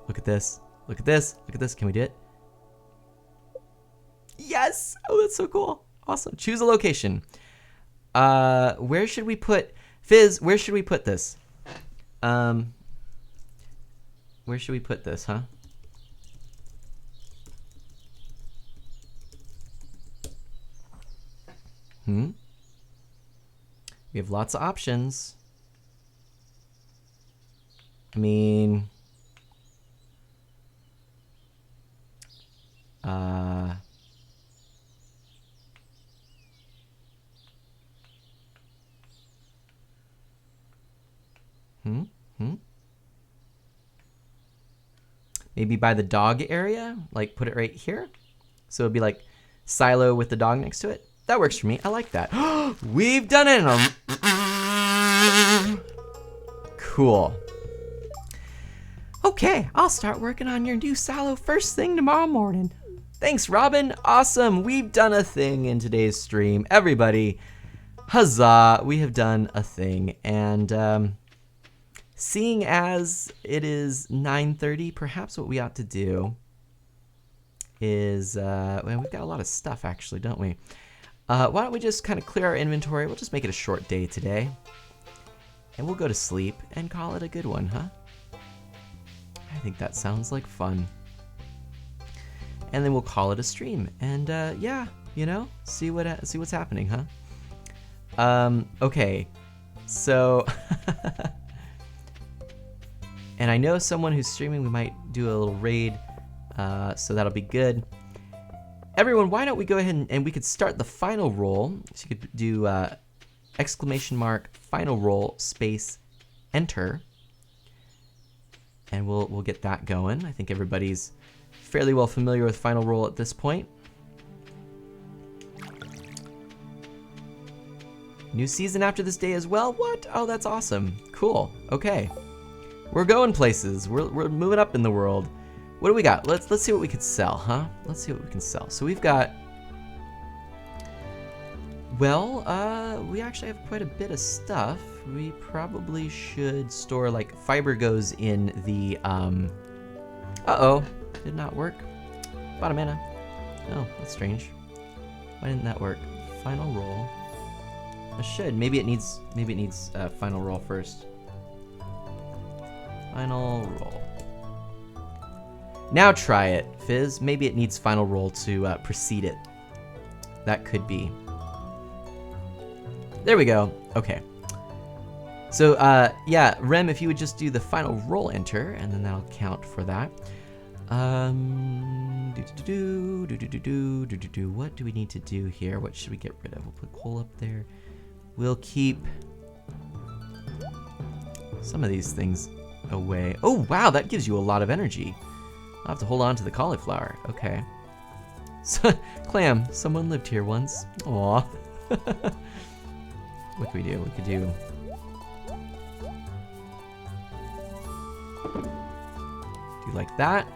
Look at this. Look at this. Look at this. Can we do it? Yes! Oh, that's so cool. Awesome. Choose a location. Where should we put... Fizz, where should we put this? Where should we put this, huh? We have lots of options. I mean... Maybe by the dog area, like put it right here. So it'd be like silo with the dog next to it. That works for me. I like that. We've done it. Cool. Okay, I'll start working on your new silo first thing tomorrow morning. Thanks, Robin. Awesome. We've done a thing in today's stream. Everybody, huzzah. We have done a thing. And seeing as it is 9:30, perhaps what we ought to do is, well, we've got a lot of stuff actually, don't we? Why don't we just kind of clear our inventory? We'll just make it a short day today. And we'll go to sleep and call it a good one, huh? I think that sounds like fun. And then we'll call it a stream. And yeah, you know, see what's happening, huh? Okay, so and I know someone who's streaming. We might do a little raid, so that'll be good. Everyone, why don't we go ahead and we could start the final roll. So you could do exclamation mark final roll space enter. And we'll get that going. I think everybody's fairly well familiar with final roll at this point. New season after this day as well? What? Oh, that's awesome. Cool. Okay. We're going places. We're moving up in the world. What do we got? Let's see what we could sell, huh? Let's see what we can sell. So we've got... Well, we actually have quite a bit of stuff. We probably should store, like, fiber goes in the, Uh-oh. Did not work. Bottom mana. Oh, that's strange. Why didn't that work? Final roll. It should. Maybe it needs final roll first. Final roll. Now try it, Fizz. Maybe it needs final roll to precede it. That could be. There we go. Okay. So, yeah, Rem, if you would just do the final roll enter, and then that'll count for that. What do we need to do here? What should we get rid of? We'll put coal up there. We'll keep some of these things away. Oh, wow, that gives you a lot of energy. I'll have to hold on to the cauliflower. Okay. So, Clam, someone lived here once. Aw. What can we do? We could do... do like that.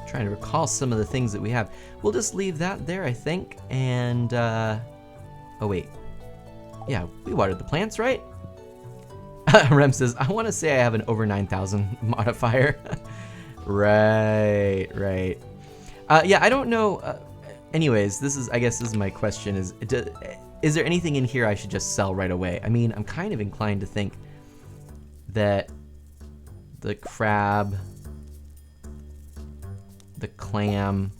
Trying to recall some of the things that we have. We'll just leave that there, I think. And, oh wait. Yeah, we watered the plants, right? Rem says, I want to say I have an over 9,000 modifier. Right. Yeah, I don't know. Anyways, I guess this is my question. Is there anything in here I should just sell right away? I mean, I'm kind of inclined to think that the crab, the clam,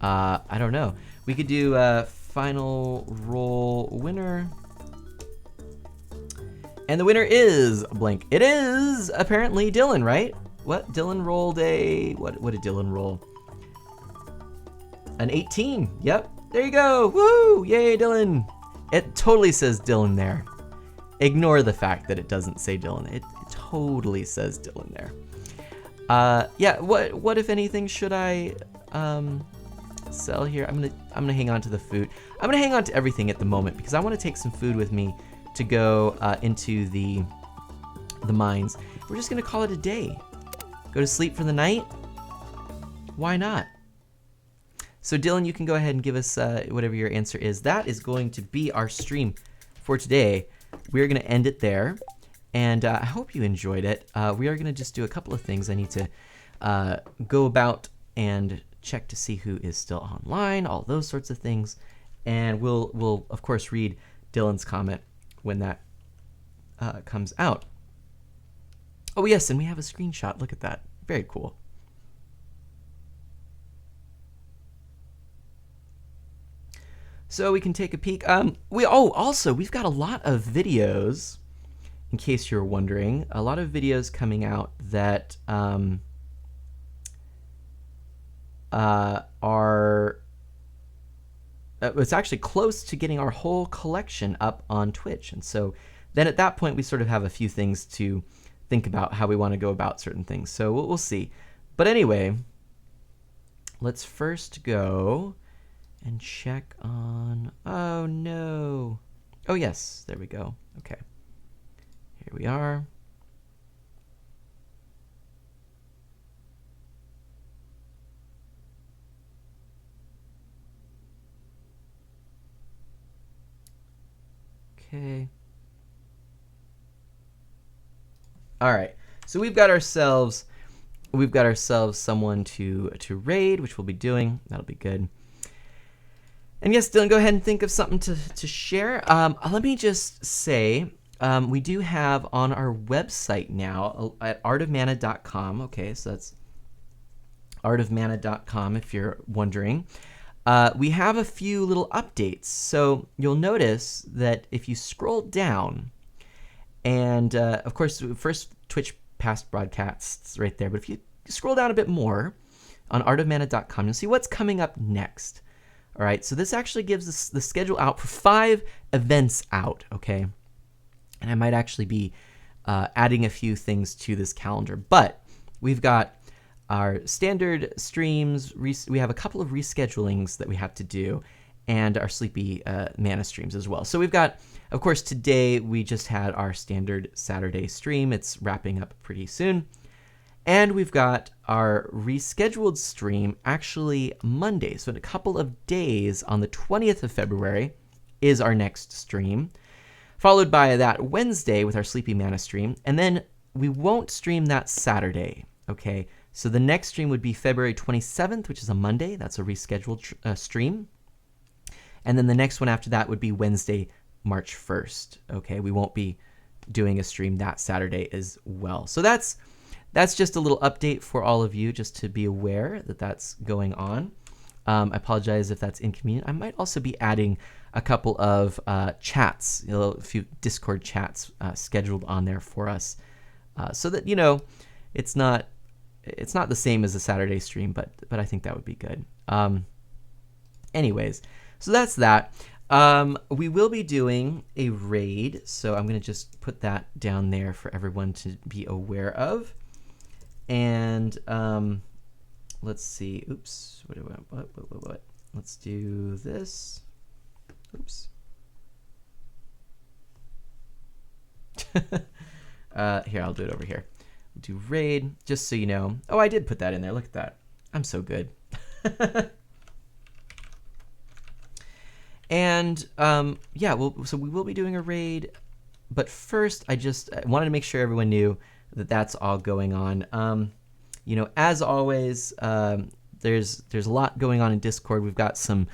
I don't know. We could do final roll winner. And the winner is blank. It is apparently Dylan, right? What? Dylan rolled a... What did Dylan roll? An 18. Yep. There you go. Woo! Yay, Dylan. It totally says Dylan there. Ignore the fact that it doesn't say Dylan. It totally says Dylan there. Yeah, what if anything should I sell here? I'm gonna hang on to the food. I'm gonna hang on to everything at the moment because I want to take some food with me to go into the mines. We're just gonna call it a day. Go to sleep for the night? Why not? So Dylan, you can go ahead and give us whatever your answer is. That is going to be our stream for today. We're gonna end it there. And I hope you enjoyed it. We are gonna just do a couple of things. I need to go about and check to see who is still online, all those sorts of things. And we'll of course read Dylan's comment when that comes out. Oh yes, and we have a screenshot. Look at that. Very cool. So we can take a peek. Also we've got a lot of videos, in case you're wondering, a lot of videos coming out that are it's actually close to getting our whole collection up on Twitch. And so then at that point we sort of have a few things to think about how we want to go about certain things. So we'll see. But anyway, let's first go and check on... Oh no. Oh yes, there we go. Okay. Here we are. Okay. All right. So we've got ourselves someone to raid, which we'll be doing. That'll be good. And yes, Dylan, go ahead and think of something to share. Let me just say, we do have on our website now at artofmana.com. Okay, so that's artofmana.com if you're wondering. We have a few little updates. So you'll notice that if you scroll down, and of course, first Twitch past broadcasts right there, but if you scroll down a bit more on artofmana.com, you'll see what's coming up next. All right, so this actually gives us the schedule out for 5 events out, okay? And I might actually be adding a few things to this calendar, but we've got our standard streams, we have a couple of reschedulings that we have to do, and our Sleepy Mana streams as well. So we've got, of course, today we just had our standard Saturday stream. It's wrapping up pretty soon. And we've got our rescheduled stream actually Monday. So in a couple of days, on the 20th of February, is our next stream. Followed by that Wednesday with our Sleepy Mana stream. And then we won't stream that Saturday, okay? So the next stream would be February 27th, which is a Monday. That's a rescheduled stream. And then the next one after that would be Wednesday, March 1st, okay? We won't be doing a stream that Saturday as well. So that's just a little update for all of you, just to be aware that that's going on. I apologize if that's inconvenient. I might also be adding a couple of chats, a few Discord chats scheduled on there for us, so that, you know, it's not the same as a Saturday stream, but I think that would be good. Anyways, so that's that. We will be doing a raid, so I'm going to just put that down there for everyone to be aware of. And let's see. Oops. What? Let's do this. Oops. Here, I'll do it over here. Do raid, just so you know. Oh, I did put that in there. Look at that. I'm so good. And yeah, so we will be doing a raid, but first I wanted to make sure everyone knew that that's all going on. You know, as always, there's a lot going on in Discord. We've got some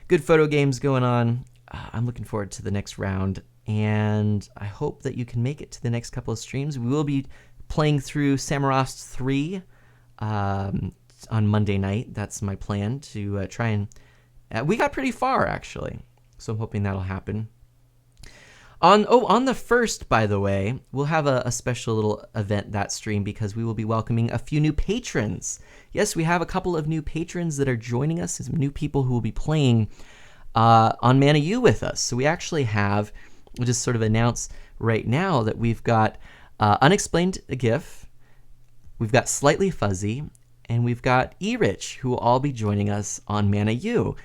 good photo games going on. I'm looking forward to the next round. and I hope that you can make it to the next couple of streams. We will be playing through Samorost 3 on Monday night. That's my plan to try and... we got pretty far, actually, so I'm hoping that'll happen. On the 1st, by the way, we'll have a special little event that stream because we will be welcoming a few new patrons. Yes, we have a couple of new patrons that are joining us, some new people who will be playing on Mana U with us. So we actually have, we'll just sort of announce right now that we've got Unexplained GIF, we've got Slightly Fuzzy, and we've got E-Rich, who will all be joining us on Mana U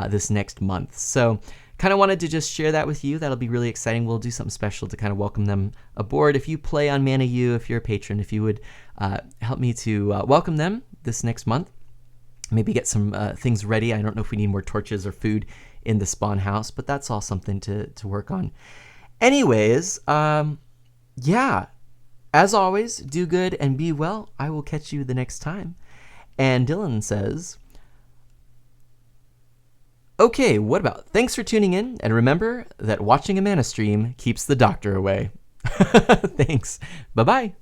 this next month. So kind of wanted to just share that with you. That'll be really exciting. We'll do something special to kind of welcome them aboard. If you play on Mana U, if you're a patron, if you would help me to welcome them this next month, maybe get some things ready. I don't know if we need more torches or food in the spawn house, but that's all something to work on. Anyways, yeah, as always, do good and be well. I will catch you the next time. And Dylan says, okay, what about? Thanks for tuning in, and remember that watching a Mana stream keeps the doctor away. Thanks. Bye-bye.